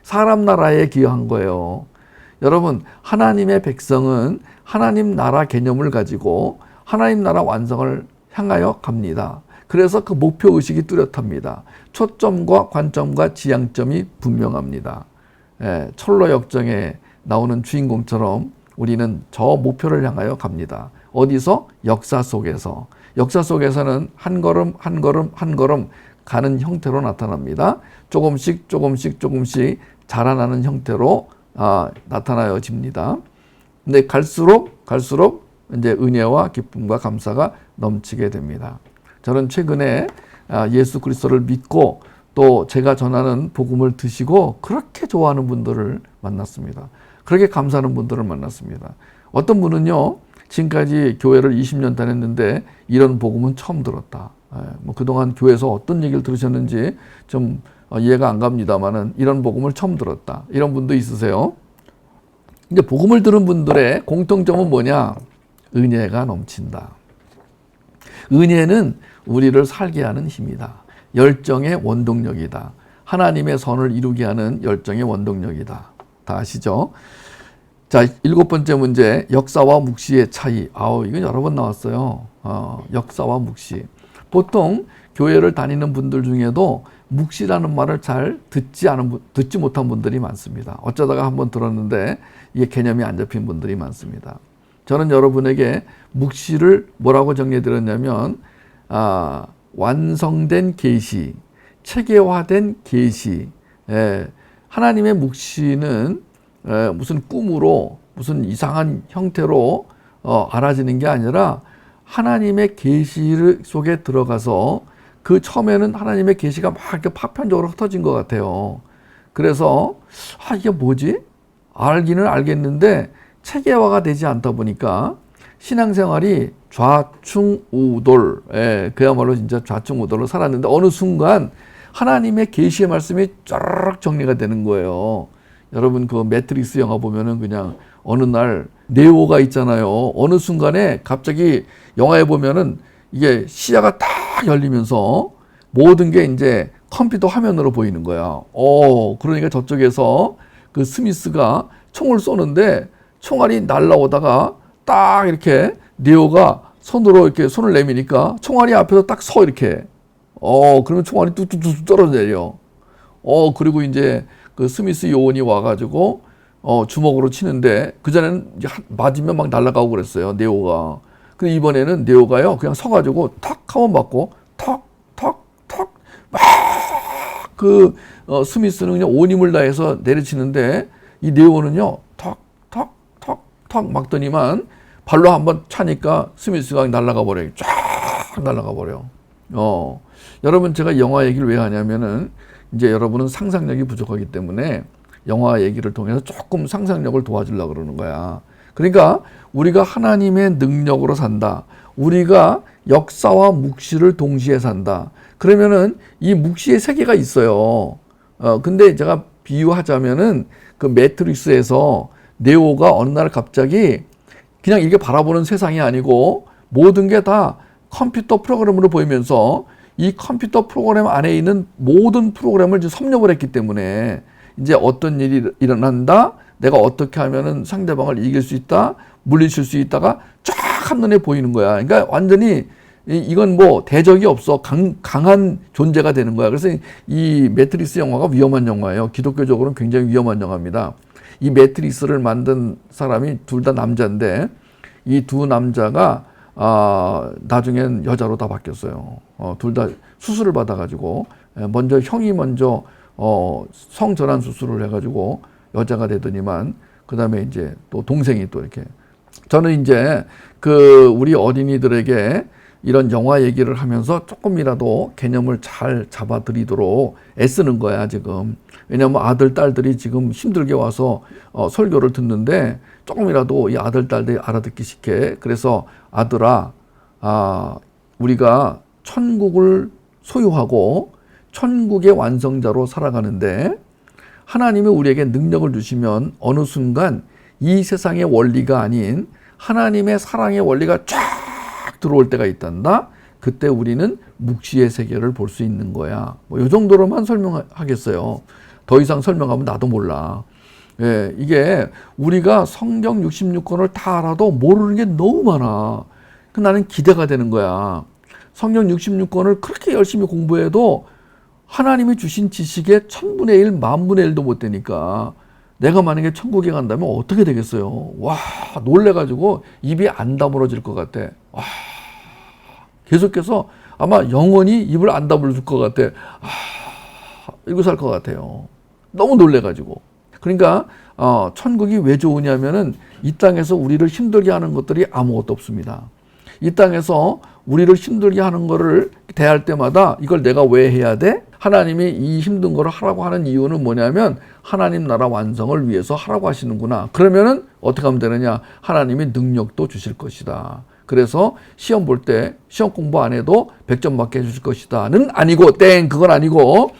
사람 나라에 기여한 거예요. 여러분, 하나님의 백성은 하나님 나라 개념을 가지고 하나님 나라 완성을 향하여 갑니다. 그래서 그 목표의식이 뚜렷합니다. 초점과 관점과 지향점이 분명합니다. 철로 역정에 나오는 주인공처럼 우리는 저 목표를 향하여 갑니다. 어디서? 역사 속에서. 역사 속에서는 한 걸음 한 걸음 한 걸음 가는 형태로 나타납니다. 조금씩 자라나는 형태로 나타나집니다. 근데 갈수록 이제 은혜와 기쁨과 감사가 넘치게 됩니다. 저는 최근에 예수 그리스도를 믿고 또 제가 전하는 복음을 드시고 그렇게 좋아하는 분들을 만났습니다. 그렇게 감사하는 분들을 만났습니다. 어떤 분은요, 지금까지 교회를 20년 다녔는데 이런 복음은 처음 들었다. 뭐 그동안 교회에서 어떤 얘기를 들으셨는지 좀 이해가 안 갑니다만은 이런 복음을 처음 들었다. 이런 분도 있으세요. 이제 복음을 들은 분들의 공통점은 뭐냐? 은혜가 넘친다. 은혜는 우리를 살게 하는 힘이다. 열정의 원동력이다. 하나님의 선을 이루게 하는 열정의 원동력이다. 다 아시죠? 자, 7번째 문제, 역사와 묵시의 차이. 이건 여러 번 나왔어요. 역사와 묵시. 보통 교회를 다니는 분들 중에도 묵시라는 말을 잘 듣지 못한 분들이 많습니다. 어쩌다가 한번 들었는데 이게 개념이 안 잡힌 분들이 많습니다. 저는 여러분에게 묵시를 뭐라고 정리해 드렸냐면 완성된 계시, 체계화된 계시. 하나님의 묵시는 무슨 꿈으로 무슨 이상한 형태로 알아지는 게 아니라 하나님의 계시 속에 들어가서 그 처음에는 하나님의 계시가 막 이렇게 파편적으로 흩어진 것 같아요. 그래서 이게 뭐지? 알기는 알겠는데 체계화가 되지 않다 보니까 신앙생활이 좌충우돌, 그야말로 진짜 좌충우돌로 살았는데 어느 순간 하나님의 계시의 말씀이 쫙 정리가 되는 거예요. 여러분 그 매트릭스 영화 보면은 그냥 어느 날 네오가 있잖아요. 어느 순간에 갑자기 영화에 보면은 이게 시야가 딱 열리면서 모든 게 이제 컴퓨터 화면으로 보이는 거야. 그러니까 저쪽에서 그 스미스가 총을 쏘는데 총알이 날라오다가 딱 이렇게 네오가 손으로 이렇게 손을 내미니까 총알이 앞에서 딱 서 이렇게. 그러면 총알이 뚝뚝뚝 떨어져 내려. 그리고 이제 그 스미스 요원이 와가지고 주먹으로 치는데 그전에는 맞으면 막 날아가고 그랬어요. 네오가. 근데 이번에는 네오가요 그냥 서가지고 탁 한번 맞고 탁탁탁 막 그 스미스는 그냥 온 힘을 다해서 내리치는데 이 네오는요 탁탁탁탁 막더니만 발로 한번 차니까 스미스가 날아가 버려요. 쫙 날아가 버려. 여러분 제가 영화 얘기를 왜 하냐면은 이제 여러분은 상상력이 부족하기 때문에 영화 얘기를 통해서 조금 상상력을 도와주려고 그러는 거야. 그러니까 우리가 하나님의 능력으로 산다. 우리가 역사와 묵시를 동시에 산다. 그러면은 이 묵시의 세계가 있어요. 근데 제가 비유하자면은 그 매트릭스에서 네오가 어느 날 갑자기 그냥 이렇게 바라보는 세상이 아니고 모든 게 다 컴퓨터 프로그램으로 보이면서 이 컴퓨터 프로그램 안에 있는 모든 프로그램을 이제 섭렵을 했기 때문에 이제 어떤 일이 일어난다. 내가 어떻게 하면은 상대방을 이길 수 있다. 물리칠 수 있다가 쫙 한눈에 보이는 거야. 그러니까 완전히 이건 뭐 대적이 없어. 강한 존재가 되는 거야. 그래서 이 매트릭스 영화가 위험한 영화예요. 기독교적으로는 굉장히 위험한 영화입니다. 이 매트릭스를 만든 사람이 둘 다 남자인데 이 두 남자가 나중엔 여자로 다 바뀌었어요. 둘 다 수술을 받아가지고 먼저 형이 먼저 성전환 수술을 해가지고 여자가 되더니만 그 다음에 이제 또 동생이 또 이렇게. 저는 이제 그 우리 어린이들에게 이런 영화 얘기를 하면서 조금이라도 개념을 잘 잡아드리도록 애쓰는 거야 지금. 왜냐하면 아들 딸들이 지금 힘들게 와서 설교를 듣는데 조금이라도 이 아들 딸들이 알아듣기 쉽게. 그래서 아들아, 우리가 천국을 소유하고 천국의 완성자로 살아가는데 하나님이 우리에게 능력을 주시면 어느 순간 이 세상의 원리가 아닌 하나님의 사랑의 원리가 쫙 들어올 때가 있단다. 그때 우리는 묵시의 세계를 볼 수 있는 거야. 뭐 이 정도로만 설명하겠어요. 더 이상 설명하면 나도 몰라. 이게 우리가 성경 66권을 다 알아도 모르는 게 너무 많아. 나는 기대가 되는 거야. 성경 66권을 그렇게 열심히 공부해도 하나님이 주신 지식의 1000분의 1, 10,000분의 1도 못 되니까 내가 만약에 천국에 간다면 어떻게 되겠어요? 와, 놀래가지고 입이 안 다물어질 것 같아. 와, 계속해서 아마 영원히 입을 안 다물어줄 것 같아. 이러고 살 것 같아요. 너무 놀래가지고. 그러니까 천국이 왜 좋으냐면은 이 땅에서 우리를 힘들게 하는 것들이 아무것도 없습니다. 이 땅에서 우리를 힘들게 하는 거를 대할 때마다 이걸 내가 왜 해야 돼? 하나님이 이 힘든 거를 하라고 하는 이유는 뭐냐면 하나님 나라 완성을 위해서 하라고 하시는구나. 그러면은 어떻게 하면 되느냐? 하나님이 능력도 주실 것이다. 그래서 시험 볼 때 시험 공부 안 해도 100점 맞게 해주실 것이다는 아니고, 그건 아니고,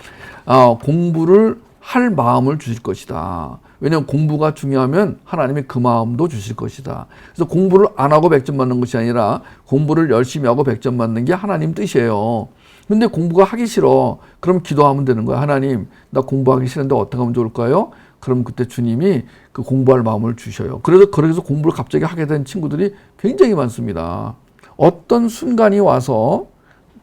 공부를 할 마음을 주실 것이다. 왜냐하면 공부가 중요하면 하나님이 그 마음도 주실 것이다. 그래서 공부를 안 하고 100점 맞는 것이 아니라 공부를 열심히 하고 100점 맞는 게 하나님 뜻이에요. 근데 공부가 하기 싫어. 그럼 기도하면 되는 거야. 하나님, 나 공부하기 싫은데 어떻게 하면 좋을까요? 그럼 그때 주님이 그 공부할 마음을 주셔요. 그래서 공부를 갑자기 하게 된 친구들이 굉장히 많습니다. 어떤 순간이 와서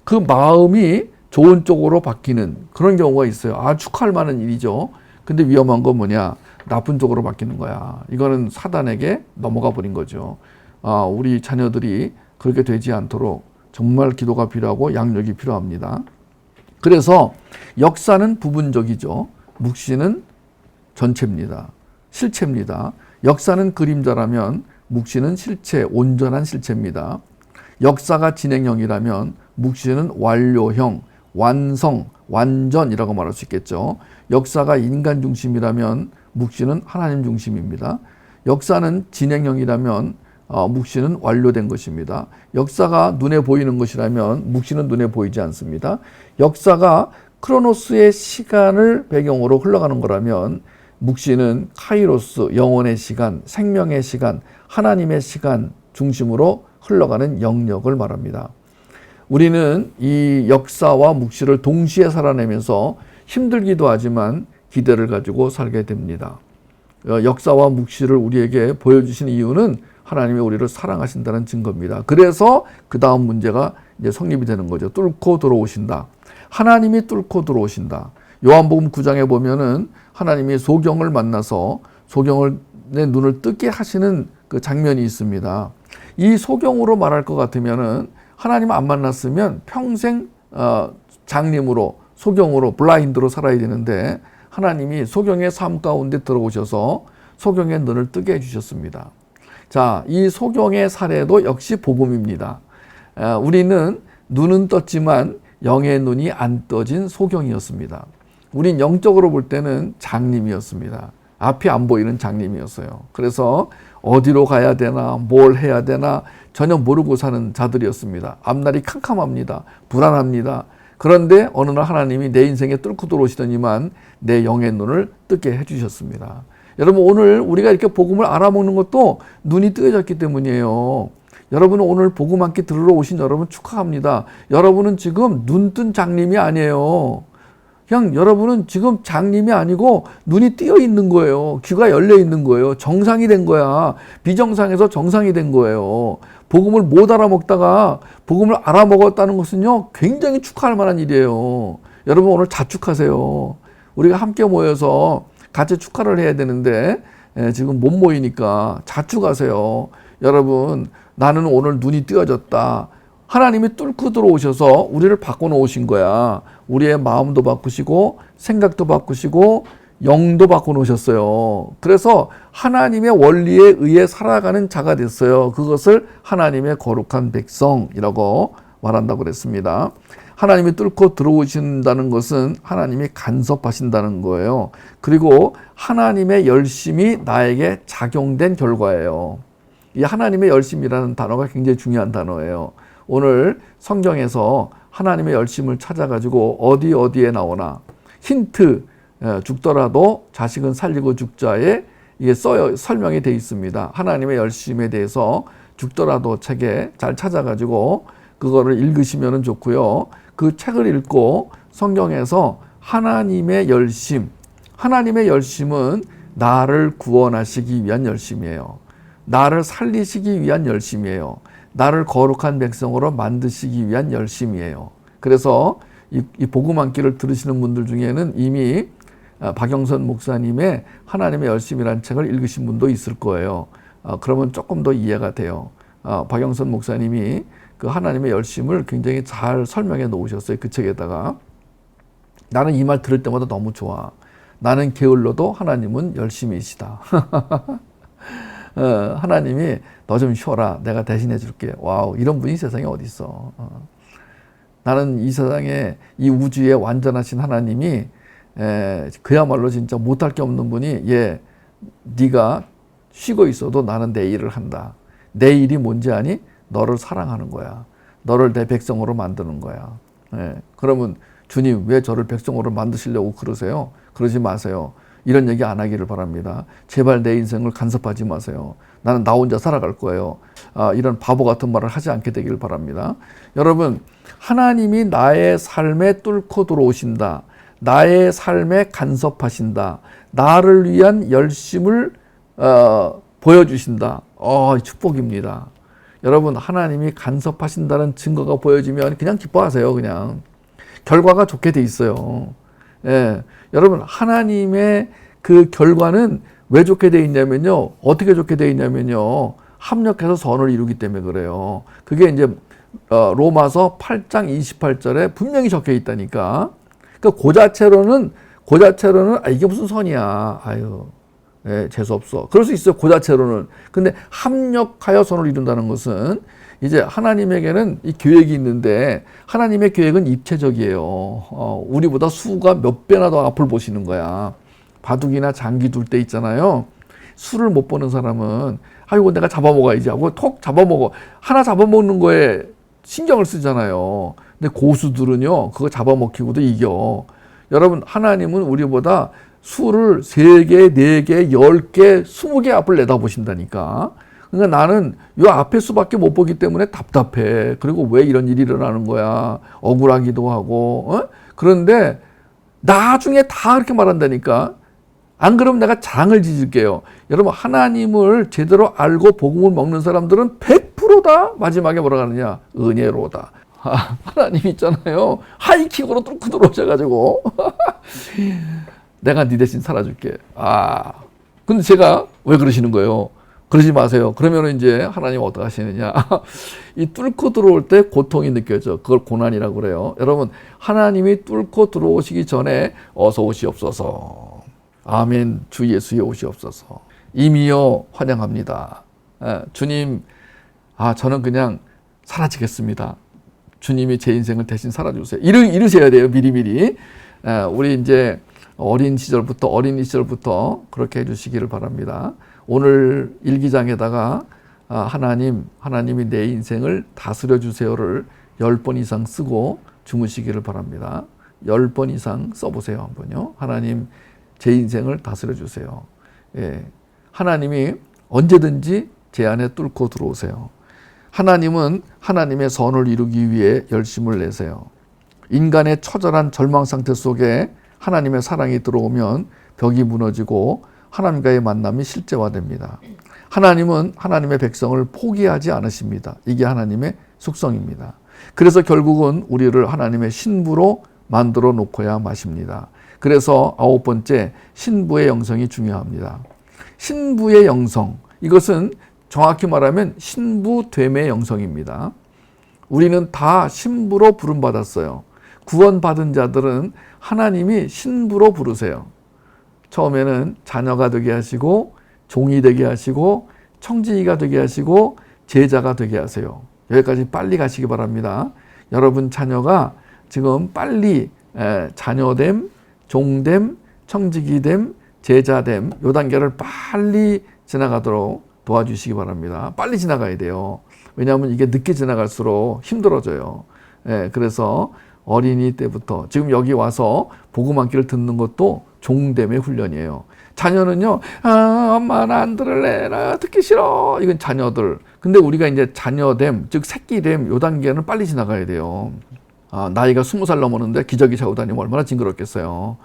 그 마음이 좋은 쪽으로 바뀌는 그런 경우가 있어요. 축하할 만한 일이죠. 근데 위험한 건 뭐냐? 나쁜 쪽으로 바뀌는 거야. 이거는 사단에게 넘어가 버린 거죠. 우리 자녀들이 그렇게 되지 않도록 정말 기도가 필요하고 양육이 필요합니다. 그래서 역사는 부분적이죠. 묵시는 전체입니다. 실체입니다. 역사는 그림자라면 묵시는 실체, 온전한 실체입니다. 역사가 진행형이라면 묵시는 완료형, 완성, 완전이라고 말할 수 있겠죠. 역사가 인간 중심이라면 묵시는 하나님 중심입니다. 역사는 진행형이라면 묵시는 완료된 것입니다. 역사가 눈에 보이는 것이라면 묵시는 눈에 보이지 않습니다. 역사가 크로노스의 시간을 배경으로 흘러가는 거라면 묵시는 카이로스, 영혼의 시간, 생명의 시간, 하나님의 시간 중심으로 흘러가는 영역을 말합니다. 우리는 이 역사와 묵시를 동시에 살아내면서 힘들기도 하지만 기대를 가지고 살게 됩니다. 역사와 묵시를 우리에게 보여주시는 이유는 하나님이 우리를 사랑하신다는 증거입니다. 그래서 그 다음 문제가 이제 성립이 되는 거죠. 뚫고 들어오신다. 하나님이 뚫고 들어오신다. 요한복음 9장에 보면은 하나님이 소경을 만나서 소경의 눈을 뜨게 하시는 그 장면이 있습니다. 이 소경으로 말할 것 같으면은 하나님 안 만났으면 평생 장님으로 소경으로 블라인드로 살아야 되는데 하나님이 소경의 삶 가운데 들어오셔서 소경의 눈을 뜨게 해주셨습니다. 자, 이 소경의 사례도 역시 복음입니다. 우리는 눈은 떴지만 영의 눈이 안 떠진 소경이었습니다. 우린 영적으로 볼 때는 장님이었습니다. 앞이 안 보이는 장님이었어요. 그래서 어디로 가야 되나, 뭘 해야 되나 전혀 모르고 사는 자들이었습니다. 앞날이 캄캄합니다. 불안합니다. 그런데 어느 날 하나님이 내 인생에 뚫고 들어오시더니만 내 영의 눈을 뜨게 해주셨습니다. 여러분, 오늘 우리가 이렇게 복음을 알아먹는 것도 눈이 뜨여졌기 때문이에요. 여러분은 오늘 복음 함께 들으러 오신 여러분 축하합니다. 여러분은 지금 눈뜬 장님이 아니에요. 그냥 여러분은 지금 장님이 아니고 눈이 뜨여 있는 거예요. 귀가 열려 있는 거예요. 정상이 된 거야. 비정상에서 정상이 된 거예요. 복음을 못 알아먹다가 복음을 알아먹었다는 것은요, 굉장히 축하할 만한 일이에요. 여러분 오늘 자축하세요. 우리가 함께 모여서 같이 축하를 해야 되는데 지금 못 모이니까 자축하세요. 여러분, 나는 오늘 눈이 뜨여졌다. 하나님이 뚫고 들어오셔서 우리를 바꿔놓으신 거야. 우리의 마음도 바꾸시고 생각도 바꾸시고 영도 바꿔놓으셨어요. 그래서 하나님의 원리에 의해 살아가는 자가 됐어요. 그것을 하나님의 거룩한 백성이라고 말한다고 그랬습니다. 하나님이 뚫고 들어오신다는 것은 하나님이 간섭하신다는 거예요. 그리고 하나님의 열심이 나에게 작용된 결과예요. 이 하나님의 열심이라는 단어가 굉장히 중요한 단어예요. 오늘 성경에서 하나님의 열심을 찾아가지고 어디에 나오나 힌트, 죽더라도 자식은 살리고 죽자에 이게 설명이 되어 있습니다. 하나님의 열심에 대해서 죽더라도 책에 잘 찾아가지고 그거를 읽으시면 좋고요. 그 책을 읽고 성경에서 하나님의 열심은 나를 구원하시기 위한 열심이에요. 나를 살리시기 위한 열심이에요. 나를 거룩한 백성으로 만드시기 위한 열심이에요. 그래서 이 복음 한 끼를 들으시는 분들 중에는 이미 박영선 목사님의 하나님의 열심이라는 책을 읽으신 분도 있을 거예요. 그러면 조금 더 이해가 돼요. 박영선 목사님이 그 하나님의 열심을 굉장히 잘 설명해 놓으셨어요. 그 책에다가. 나는 이 말 들을 때마다 너무 좋아. 나는 게을러도 하나님은 열심이시다. 하나님이 너 좀 쉬어라. 내가 대신해 줄게. 와우, 이런 분이 세상에 어디 있어. 나는 이 세상에 이 우주에 완전하신 하나님이 그야말로 진짜 못할 게 없는 분이 네가 쉬고 있어도 나는 내 일을 한다. 내 일이 뭔지 아니? 너를 사랑하는 거야. 너를 내 백성으로 만드는 거야. 예. 그러면 주님 왜 저를 백성으로 만드시려고 그러세요? 그러지 마세요. 이런 얘기 안 하기를 바랍니다. 제발 내 인생을 간섭하지 마세요. 나는 나 혼자 살아갈 거예요. 이런 바보 같은 말을 하지 않게 되기를 바랍니다. 여러분, 하나님이 나의 삶에 뚫고 들어오신다. 나의 삶에 간섭하신다. 나를 위한 열심을 보여주신다. 축복입니다. 여러분, 하나님이 간섭하신다는 증거가 보여지면 그냥 기뻐하세요. 그냥 결과가 좋게 돼 있어요. 예, 여러분, 하나님의 그 결과는 왜 좋게 돼 있냐면요, 어떻게 좋게 돼 있냐면요, 합력해서 선을 이루기 때문에 그래요. 그게 이제 로마서 8장 28절에 분명히 적혀 있다니까. 그러니까 그 자체로는 이게 무슨 선이야. 아유, 예, 재수 없어. 그럴 수 있어요. 그 자체로는. 근데 합력하여 선을 이룬다는 것은 이제 하나님에게는 이 계획이 있는데 하나님의 계획은 입체적이에요. 우리보다 수가 몇 배나 더 앞을 보시는 거야. 바둑이나 장기 둘 때 있잖아요. 수를 못 보는 사람은 아이고 내가 잡아먹어야지 하고 톡 잡아먹어. 하나 잡아먹는 거에 신경을 쓰잖아요. 근데 고수들은요, 그거 잡아먹히고도 이겨. 여러분, 하나님은 우리보다 수를 3개, 4개, 10개, 20개 앞을 내다보신다니까. 그러니까 나는 요 앞에 수밖에 못 보기 때문에 답답해. 그리고 왜 이런 일이 일어나는 거야. 억울하기도 하고. 그런데 나중에 다 그렇게 말한다니까. 안 그러면 내가 장을 지질게요. 여러분, 하나님을 제대로 알고 복음을 먹는 사람들은 100%다 마지막에 뭐라 하느냐. 은혜로다. 하나님 있잖아요. 하이킥으로 뚫고 들어오셔가지고 내가 네 대신 살아줄게. 근데 제가 왜 그러시는 거예요? 그러지 마세요. 그러면 이제 하나님 어떻게 하시느냐. 이 뚫고 들어올 때 고통이 느껴져. 그걸 고난이라고 그래요. 여러분, 하나님이 뚫고 들어오시기 전에 어서 오시옵소서. 아멘. 주 예수의 오시옵소서. 이미요 환영합니다. 주님, 저는 그냥 사라지겠습니다. 주님이 제 인생을 대신 살아주세요. 이러셔야 돼요. 미리미리. 우리 이제 어린이 시절부터 그렇게 해주시기를 바랍니다. 오늘 일기장에다가 하나님이 내 인생을 다스려 주세요를 10번 이상 쓰고 주무시기를 바랍니다. 10번 이상 써보세요. 한번요. 하나님, 제 인생을 다스려 주세요. 예. 하나님이 언제든지 제 안에 뚫고 들어오세요. 하나님은 하나님의 선을 이루기 위해 열심을 내세요. 인간의 처절한 절망 상태 속에 하나님의 사랑이 들어오면 벽이 무너지고 하나님과의 만남이 실제화됩니다. 하나님은 하나님의 백성을 포기하지 않으십니다. 이게 하나님의 속성입니다. 그래서 결국은 우리를 하나님의 신부로 만들어 놓고야 마십니다. 그래서 9번째, 신부의 영성이 중요합니다. 신부의 영성, 이것은 정확히 말하면 신부됨의 영성입니다. 우리는 다 신부로 부름받았어요. 구원받은 자들은 하나님이 신부로 부르세요. 처음에는 자녀가 되게 하시고 종이 되게 하시고 청지기가 되게 하시고 제자가 되게 하세요. 여기까지 빨리 가시기 바랍니다. 여러분 자녀가 지금 빨리 자녀됨, 종됨, 청지기됨, 제자됨 요 단계를 빨리 지나가도록 도와주시기 바랍니다. 빨리 지나가야 돼요. 왜냐하면 이게 늦게 지나갈수록 힘들어져요. 그래서 어린이 때부터 지금 여기 와서 복음 함기를 듣는 것도 종됨의 훈련이에요. 자녀는요, 엄마 나 안 들을래, 나 듣기 싫어. 이건 자녀들. 근데 우리가 이제 자녀됨, 즉 새끼됨 요 단계는 빨리 지나가야 돼요. 나이가 20살 넘었는데 기저귀 차고 다니면 얼마나 징그럽겠어요.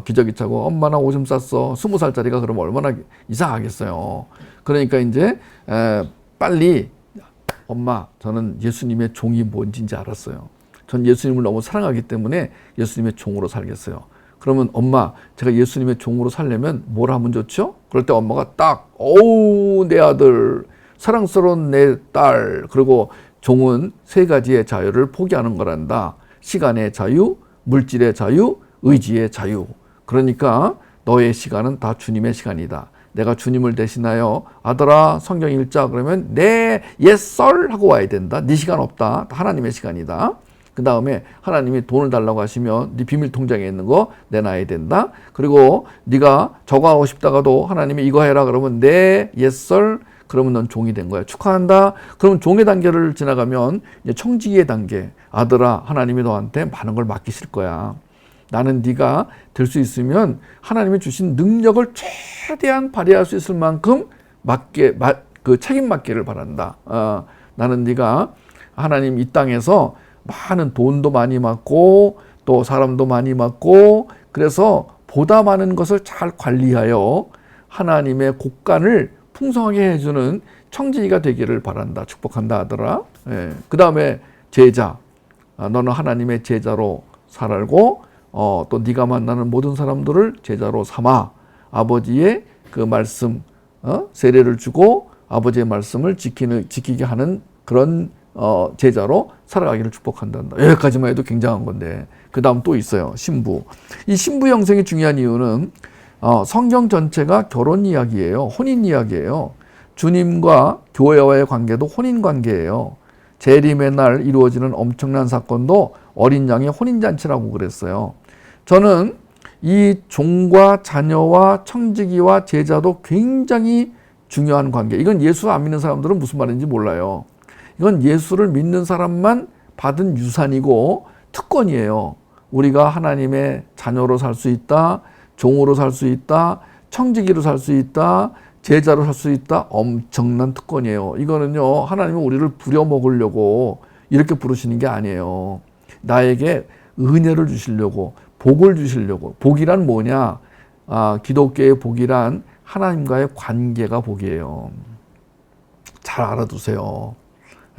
기저귀 차고 엄마 나 오줌 쌌어. 20살짜리가 그러면 얼마나 이상하겠어요. 그러니까 이제 빨리 엄마, 저는 예수님의 종이 뭔지 이제 알았어요. 전 예수님을 너무 사랑하기 때문에 예수님의 종으로 살겠어요. 그러면 엄마, 제가 예수님의 종으로 살려면 뭘 하면 좋죠? 그럴 때 엄마가 딱, 내 아들, 사랑스러운 내 딸, 그리고 종은 3가지의 자유를 포기하는 거란다. 시간의 자유, 물질의 자유, 의지의 자유. 그러니까 너의 시간은 다 주님의 시간이다. 내가 주님을 대신하여 아들아 성경 읽자 그러면 네, yes sir 하고 와야 된다. 네 시간 없다. 하나님의 시간이다. 그 다음에 하나님이 돈을 달라고 하시면 네 비밀 통장에 있는 거 내놔야 된다. 그리고 네가 저거 하고 싶다가도 하나님이 이거 해라 그러면 네, yes, 그러면 넌 종이 된 거야. 축하한다. 그러면 종의 단계를 지나가면 이제 청지기의 단계. 아들아, 하나님이 너한테 많은 걸 맡기실 거야. 나는 네가 될 수 있으면 하나님이 주신 능력을 최대한 발휘할 수 있을 만큼 그 책임 맡기를 바란다. 나는 네가 하나님 이 땅에서 많은 돈도 많이 맡고 또 사람도 많이 맡고 그래서 보다 많은 것을 잘 관리하여 하나님의 곳간을 풍성하게 해주는 청지기가 되기를 바란다. 축복한다 아들아. 예. 그 다음에 제자. 너는 하나님의 제자로 살고 또 네가 만나는 모든 사람들을 제자로 삼아 아버지의 그 말씀 세례를 주고 아버지의 말씀을 지키게 하는 그런 제자로 살아가기를 축복한다. 여기까지만 해도 굉장한 건데 그 다음 또 있어요. 신부. 이 신부 형성이 중요한 이유는 성경 전체가 결혼 이야기예요. 혼인 이야기예요. 주님과 교회와의 관계도 혼인 관계예요. 재림의 날 이루어지는 엄청난 사건도 어린 양의 혼인잔치라고 그랬어요. 저는 이 종과 자녀와 청지기와 제자도 굉장히 중요한 관계. 이건 예수 안 믿는 사람들은 무슨 말인지 몰라요. 이건 예수를 믿는 사람만 받은 유산이고 특권이에요. 우리가 하나님의 자녀로 살 수 있다, 종으로 살 수 있다, 청지기로 살 수 있다, 제자로 살 수 있다. 엄청난 특권이에요. 이거는요, 하나님은 우리를 부려먹으려고 이렇게 부르시는 게 아니에요. 나에게 은혜를 주시려고, 복을 주시려고. 복이란 뭐냐? 기독교의 복이란 하나님과의 관계가 복이에요. 잘 알아두세요.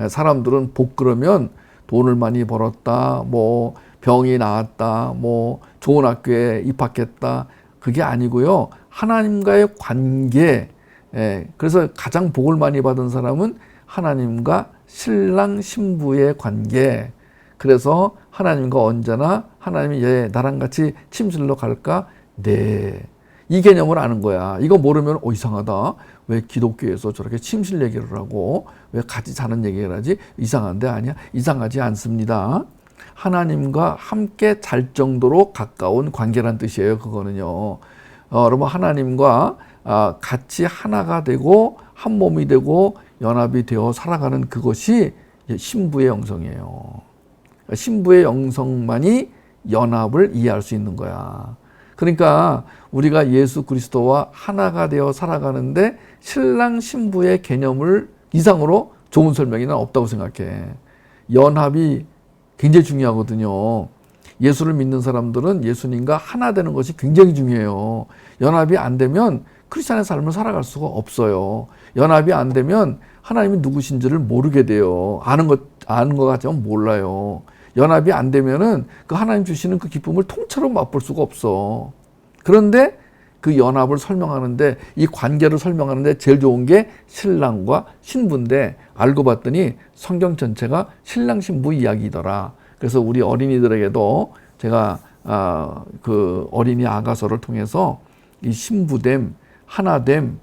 사람들은 복 그러면 돈을 많이 벌었다, 뭐 병이 나았다, 뭐 좋은 학교에 입학했다. 그게 아니고요. 하나님과의 관계. 그래서 가장 복을 많이 받은 사람은 하나님과 신랑 신부의 관계. 그래서 하나님과 언제나 하나님이 나랑 같이 침실로 갈까? 네. 이 개념을 아는 거야. 이거 모르면 이상하다. 왜 기독교에서 저렇게 침실 얘기를 하고 왜 같이 자는 얘기를 하지? 이상한데 아니야. 이상하지 않습니다. 하나님과 함께 잘 정도로 가까운 관계란 뜻이에요. 그거는요. 여러분 하나님과 같이 하나가 되고 한 몸이 되고 연합이 되어 살아가는 그것이 신부의 영성이에요. 신부의 영성만이 연합을 이해할 수 있는 거야. 그러니까 우리가 예수 그리스도와 하나가 되어 살아가는데 신랑 신부의 개념을 이상으로 좋은 설명이 난 없다고 생각해. 연합이 굉장히 중요하거든요. 예수를 믿는 사람들은 예수님과 하나 되는 것이 굉장히 중요해요. 연합이 안 되면 크리스찬의 삶을 살아갈 수가 없어요. 연합이 안 되면 하나님이 누구신지를 모르게 돼요. 아는 것 같지만 몰라요. 연합이 안 되면은 그 하나님 주시는 그 기쁨을 통째로 맛볼 수가 없어. 그런데 그 연합을 설명하는데, 이 관계를 설명하는데 제일 좋은 게 신랑과 신부인데, 알고 봤더니 성경 전체가 신랑 신부 이야기더라. 그래서 우리 어린이들에게도 제가 그 어린이 아가서를 통해서 이 신부됨, 하나됨,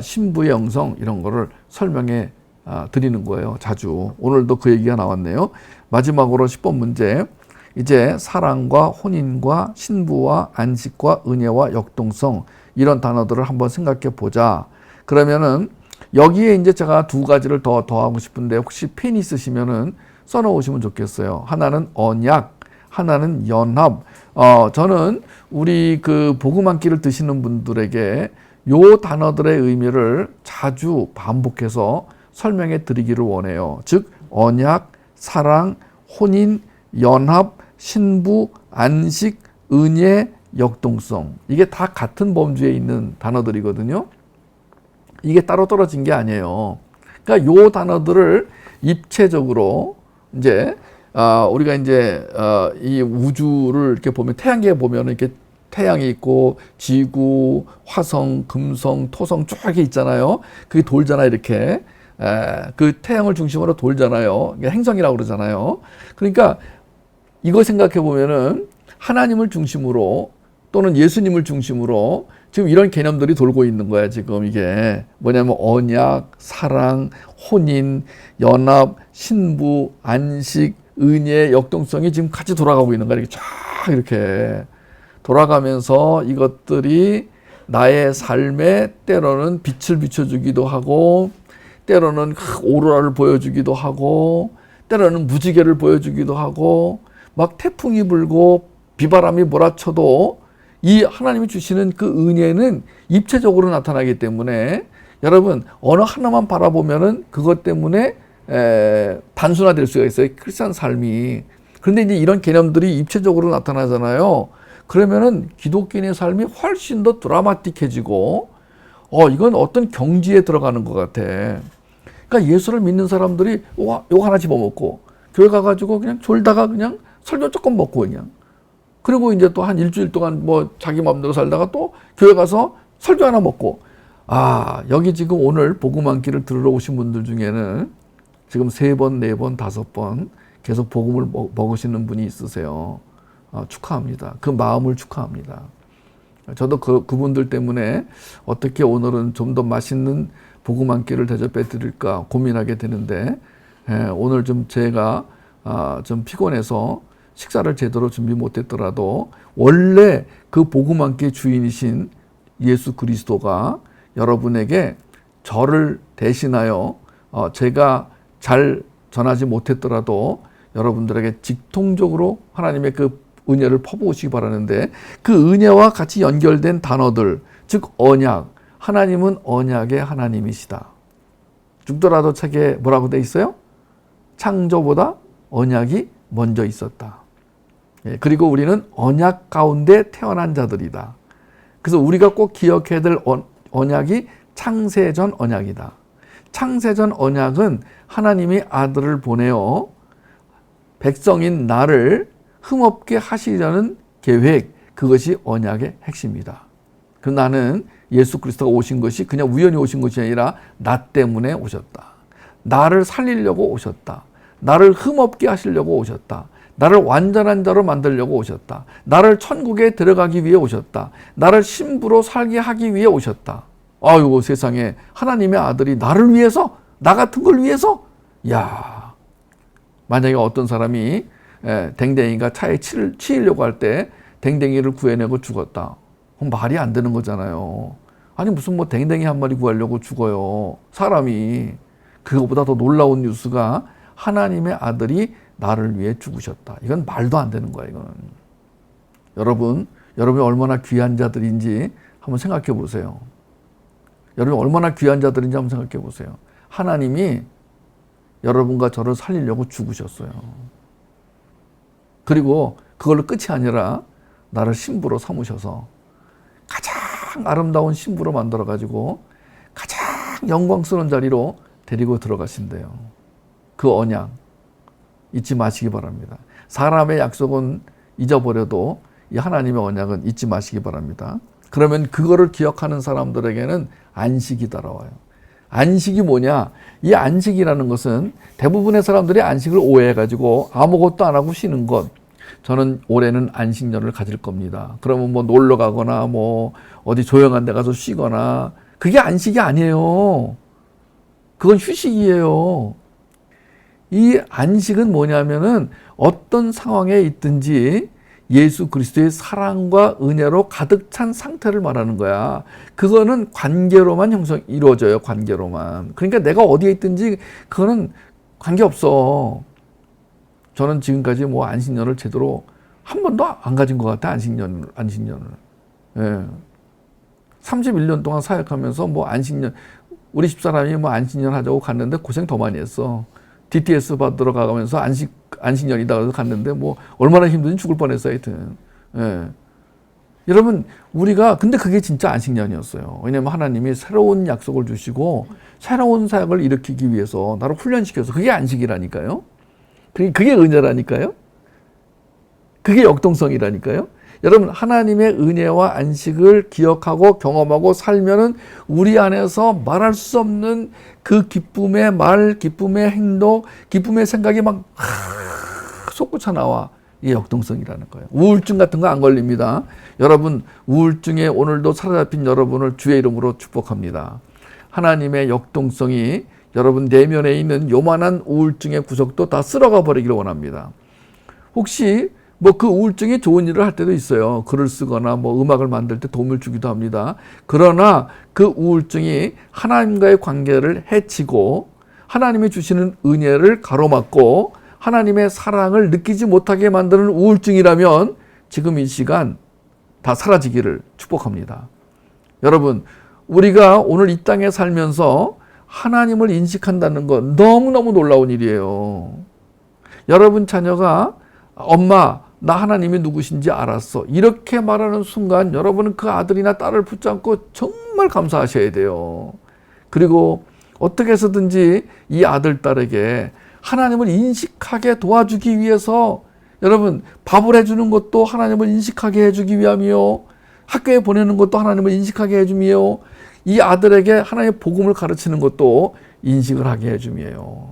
신부의 영성 이런 거를 설명해 드리는 거예요. 자주. 오늘도 그 얘기가 나왔네요. 마지막으로 10번 문제. 이제 사랑과 혼인과 신부와 안식과 은혜와 역동성 이런 단어들을 한번 생각해 보자. 그러면은 여기에 이제 제가 두 가지를 더 더하고 싶은데 혹시 펜 있으시면은 써놓으시면 좋겠어요. 하나는 언약, 하나는 연합. 저는 우리 그 복음 한 끼를 드시는 분들에게 요 단어들의 의미를 자주 반복해서 설명해 드리기를 원해요. 즉 언약, 사랑, 혼인, 연합, 신부, 안식, 은혜, 역동성. 이게 다 같은 범주에 있는 단어들이거든요. 이게 따로 떨어진 게 아니에요. 그러니까 요 단어들을 입체적으로 이제 우리가 이제 이 우주를 이렇게 보면 태양계에 보면 이렇게 태양이 있고 지구, 화성, 금성, 토성 쫙 있잖아요. 그게 돌잖아 이렇게. 그 태양을 중심으로 돌잖아요. 행성이라고 그러잖아요. 그러니까 이거 생각해 보면은 하나님을 중심으로 또는 예수님을 중심으로 지금 이런 개념들이 돌고 있는 거야. 지금 이게 뭐냐면 언약, 사랑, 혼인, 연합, 신부, 안식, 은혜의 역동성이 지금 같이 돌아가고 있는 거야. 이렇게 쫙 이렇게 돌아가면서 이것들이 나의 삶에 때로는 빛을 비춰주기도 하고, 때로는 오로라를 보여주기도 하고, 때로는 무지개를 보여주기도 하고, 막 태풍이 불고 비바람이 몰아쳐도 이 하나님이 주시는 그 은혜는 입체적으로 나타나기 때문에 여러분 어느 하나만 바라보면은 그것 때문에 단순화될 수가 있어요. 크리스찬 삶이. 그런데 이제 이런 개념들이 입체적으로 나타나잖아요. 그러면은 기독교인의 삶이 훨씬 더 드라마틱해지고, 이건 어떤 경지에 들어가는 것 같아. 그러니까 예수를 믿는 사람들이 요거 하나 집어먹고, 교회 가가지고 그냥 졸다가 그냥 설교 조금 먹고 그냥. 그리고 이제 또 한 일주일 동안 뭐 자기 마음대로 살다가 또 교회 가서 설교 하나 먹고. 여기 지금 오늘 복음 한 끼를 들으러 오신 분들 중에는 지금 3번, 4번, 5번 계속 복음을 먹으시는 분이 있으세요. 축하합니다. 그 마음을 축하합니다. 저도 그분들 때문에 어떻게 오늘은 좀 더 맛있는 복음 한 끼를 대접해 드릴까 고민하게 되는데, 오늘 좀 제가 좀 피곤해서 식사를 제대로 준비 못했더라도 원래 그 복음 한 끼 주인이신 예수 그리스도가 여러분에게 저를 대신하여 제가 잘 전하지 못했더라도 여러분들에게 직통적으로 하나님의 그 은혜를 퍼부으시기 바라는데, 그 은혜와 같이 연결된 단어들, 즉 언약, 하나님은 언약의 하나님이시다. 죽더라도 책에 뭐라고 돼 있어요? 창조보다 언약이 먼저 있었다. 그리고 우리는 언약 가운데 태어난 자들이다. 그래서 우리가 꼭 기억해야 될 언약이 창세전 언약이다. 창세전 언약은 하나님이 아들을 보내어 백성인 나를 흠없게 하시려는 계획, 그것이 언약의 핵심이다. 그 나는 예수 그리스도가 오신 것이 그냥 우연히 오신 것이 아니라 나 때문에 오셨다. 나를 살리려고 오셨다. 나를 흠없게 하시려고 오셨다. 나를 완전한 자로 만들려고 오셨다. 나를 천국에 들어가기 위해 오셨다. 나를 신부로 살게 하기 위해 오셨다. 아이고 세상에, 하나님의 아들이 나를 위해서, 나 같은 걸 위해서? 야, 만약에 어떤 사람이 댕댕이가 차에 치이려고 할 때 댕댕이를 구해내고 죽었다. 그럼 말이 안 되는 거잖아요. 아니 무슨 뭐 댕댕이 한 마리 구하려고 죽어요. 사람이. 그거보다 더 놀라운 뉴스가 하나님의 아들이 나를 위해 죽으셨다. 이건 말도 안 되는 거야, 이거는. 여러분이 얼마나 귀한 자들인지 한번 생각해 보세요. 여러분이 얼마나 귀한 자들인지 한번 생각해 보세요. 하나님이 여러분과 저를 살리려고 죽으셨어요. 그리고 그걸로 끝이 아니라 나를 신부로 삼으셔서 가장 아름다운 신부로 만들어가지고 가장 영광스러운 자리로 데리고 들어가신대요. 그 언약 잊지 마시기 바랍니다. 사람의 약속은 잊어버려도 이 하나님의 언약은 잊지 마시기 바랍니다. 그러면 그거를 기억하는 사람들에게는 안식이 따라와요. 안식이 뭐냐? 이 안식이라는 것은 대부분의 사람들이 안식을 오해해가지고 아무것도 안 하고 쉬는 것. 저는 올해는 안식년을 가질 겁니다. 그러면 뭐 놀러 가거나 뭐 어디 조용한 데 가서 쉬거나, 그게 안식이 아니에요. 그건 휴식이에요. 이 안식은 뭐냐면은 어떤 상황에 있든지 예수 그리스도의 사랑과 은혜로 가득 찬 상태를 말하는 거야. 그거는 관계로만 이루어져요. 관계로만. 그러니까 내가 어디에 있든지 그거는 관계없어. 저는 지금까지 뭐 안식년을 제대로 한 번도 안 가진 것 같아. 안식년을. 예. 31년 동안 사역하면서 뭐 안식년, 우리 집사람이 뭐 안식년 하자고 갔는데 고생 더 많이 했어. DTS 받으러 가면서 안식년이다 그래서 갔는데 뭐 얼마나 힘든지 죽을 뻔했어. 하여튼. 예. 여러분, 우리가 근데 그게 진짜 안식년이었어요. 왜냐면 하나님이 새로운 약속을 주시고 새로운 사역을 일으키기 위해서 나를 훈련시켜서, 그게 안식이라니까요. 그게 은혜라니까요. 그게 역동성이라니까요. 여러분, 하나님의 은혜와 안식을 기억하고 경험하고 살면은 우리 안에서 말할 수 없는 그 기쁨의 말, 기쁨의 행동, 기쁨의 생각이 막 솟구쳐 나와. 이게 역동성이라는 거예요. 우울증 같은 거 안 걸립니다. 여러분, 우울증에 오늘도 사로잡힌 여러분을 주의 이름으로 축복합니다. 하나님의 역동성이 여러분 내면에 있는 요만한 우울증의 구석도 다 쓸어가 버리기를 원합니다. 혹시 뭐 그 우울증이 좋은 일을 할 때도 있어요. 글을 쓰거나 뭐 음악을 만들 때 도움을 주기도 합니다. 그러나 그 우울증이 하나님과의 관계를 해치고 하나님이 주시는 은혜를 가로막고 하나님의 사랑을 느끼지 못하게 만드는 우울증이라면 지금 이 시간 다 사라지기를 축복합니다. 여러분, 우리가 오늘 이 땅에 살면서 하나님을 인식한다는 건 너무너무 놀라운 일이에요. 여러분 자녀가 엄마, 나 하나님이 누구신지 알았어. 이렇게 말하는 순간 여러분은 그 아들이나 딸을 붙잡고 정말 감사하셔야 돼요. 그리고 어떻게 해서든지 이 아들, 딸에게 하나님을 인식하게 도와주기 위해서 여러분 밥을 해주는 것도 하나님을 인식하게 해주기 위함이요. 학교에 보내는 것도 하나님을 인식하게 해줌이요. 이 아들에게 하나님의 복음을 가르치는 것도 인식을 하게 해줌이에요.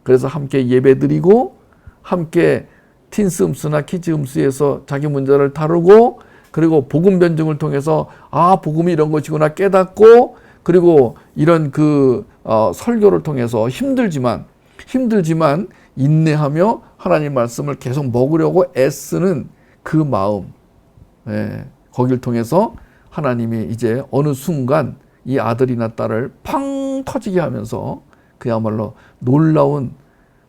그래서 함께 예배드리고 함께 틴스음스나 키즈음스에서 자기 문제를 다루고 그리고 복음 변증을 통해서 아 복음이 이런 것이구나 깨닫고 그리고 이런 설교를 통해서 힘들지만 인내하며 하나님 말씀을 계속 먹으려고 애쓰는 그 마음, 거기를 통해서 하나님이 이제 어느 순간 이 아들이나 딸을 팡 터지게 하면서 그야말로 놀라운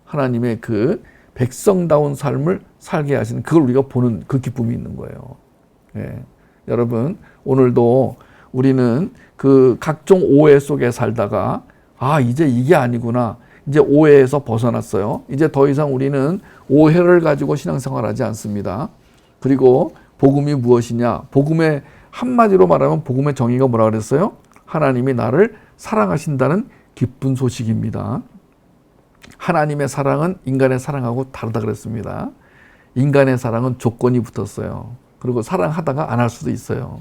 하나님의 그 백성다운 삶을 살게 하시는 그걸 우리가 보는 그 기쁨이 있는 거예요. 여러분 오늘도 우리는 그 각종 오해 속에 살다가 아 이제 이게 아니구나. 이제 오해에서 벗어났어요. 이제 더 이상 우리는 오해를 가지고 신앙생활하지 않습니다. 그리고 복음이 무엇이냐? 복음의 한마디로 말하면 복음의 정의가 뭐라 그랬어요? 하나님이 나를 사랑하신다는 기쁜 소식입니다. 하나님의 사랑은 인간의 사랑하고 다르다 그랬습니다. 인간의 사랑은 조건이 붙었어요. 그리고 사랑하다가 안 할 수도 있어요.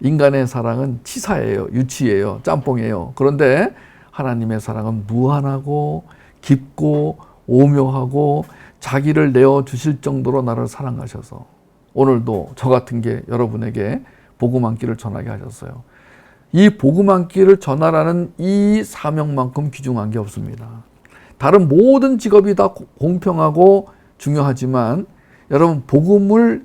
인간의 사랑은 치사예요. 유치예요. 짬뽕이에요. 그런데 하나님의 사랑은 무한하고 깊고 오묘하고 자기를 내어주실 정도로 나를 사랑하셔서 오늘도 저 같은 게 여러분에게 복음 한 끼를 전하게 하셨어요. 이 복음 한 끼를 전하라는 이 사명만큼 귀중한 게 없습니다. 다른 모든 직업이 다 공평하고 중요하지만 여러분 복음을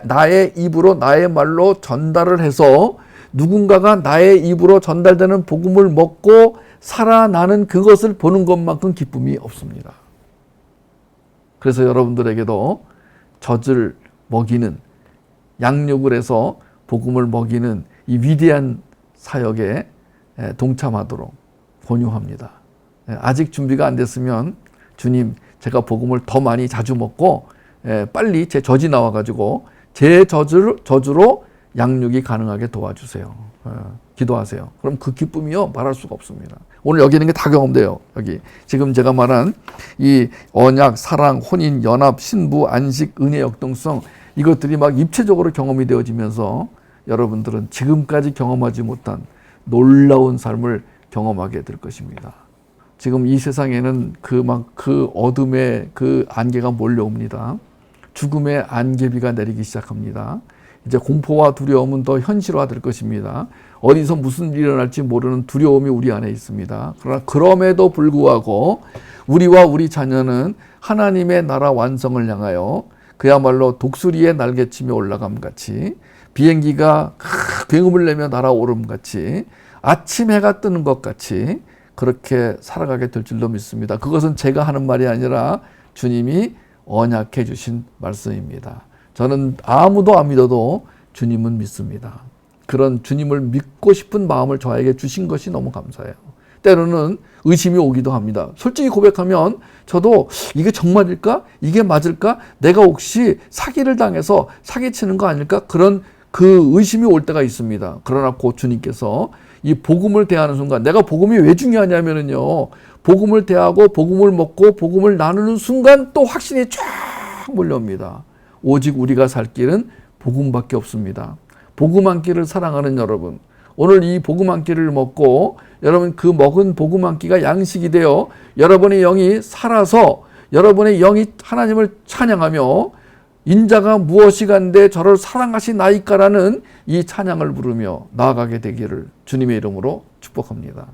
나의 입으로 나의 말로 전달을 해서 누군가가 나의 입으로 전달되는 복음을 먹고 살아나는 그것을 보는 것만큼 기쁨이 없습니다. 그래서 여러분들에게도 젖을 먹이는 양육을 해서 복음을 먹이는 이 위대한 사역에 동참하도록 권유합니다. 아직 준비가 안 됐으면 주님 제가 복음을 더 많이 자주 먹고 빨리 제 젖이 나와가지고 제 젖으로 양육이 가능하게 도와주세요. 기도하세요. 그럼 그 기쁨이요 말할 수가 없습니다. 오늘 여기 있는 게 다 경험돼요. 여기 지금 제가 말한 이 언약, 사랑, 혼인, 연합, 신부, 안식, 은혜, 역동성 이것들이 막 입체적으로 경험이 되어지면서 여러분들은 지금까지 경험하지 못한 놀라운 삶을 경험하게 될 것입니다. 지금 이 세상에는 그 어둠의 그 안개가 몰려옵니다. 죽음의 안개비가 내리기 시작합니다. 이제 공포와 두려움은 더 현실화될 것입니다. 어디서 무슨 일이 일어날지 모르는 두려움이 우리 안에 있습니다. 그러나 그럼에도 불구하고 우리와 우리 자녀는 하나님의 나라 완성을 향하여 그야말로 독수리의 날개치며 올라감 같이 비행기가 굉음을 내며 날아오름 같이 아침 해가 뜨는 것 같이 그렇게 살아가게 될 줄로 믿습니다. 그것은 제가 하는 말이 아니라 주님이 언약해 주신 말씀입니다. 저는 아무도 안 믿어도 주님은 믿습니다. 그런 주님을 믿고 싶은 마음을 저에게 주신 것이 너무 감사해요. 때로는 의심이 오기도 합니다. 솔직히 고백하면 저도 이게 정말일까? 이게 맞을까? 내가 혹시 사기를 당해서 사기치는 거 아닐까? 그런 그 의심이 올 때가 있습니다. 그러나 곧 주님께서 이 복음을 대하는 순간 내가 복음이 왜 중요하냐면요. 복음을 대하고 복음을 먹고 복음을 나누는 순간 또 확신이 쫙 몰려옵니다. 오직 우리가 살 길은 복음밖에 없습니다. 복음 한 끼를 사랑하는 여러분, 오늘 이 복음 한 끼를 먹고 여러분 그 먹은 복음 한 끼가 양식이 되어 여러분의 영이 살아서 여러분의 영이 하나님을 찬양하며 인자가 무엇이간데 저를 사랑하시나이까라는 이 찬양을 부르며 나아가게 되기를 주님의 이름으로 축복합니다.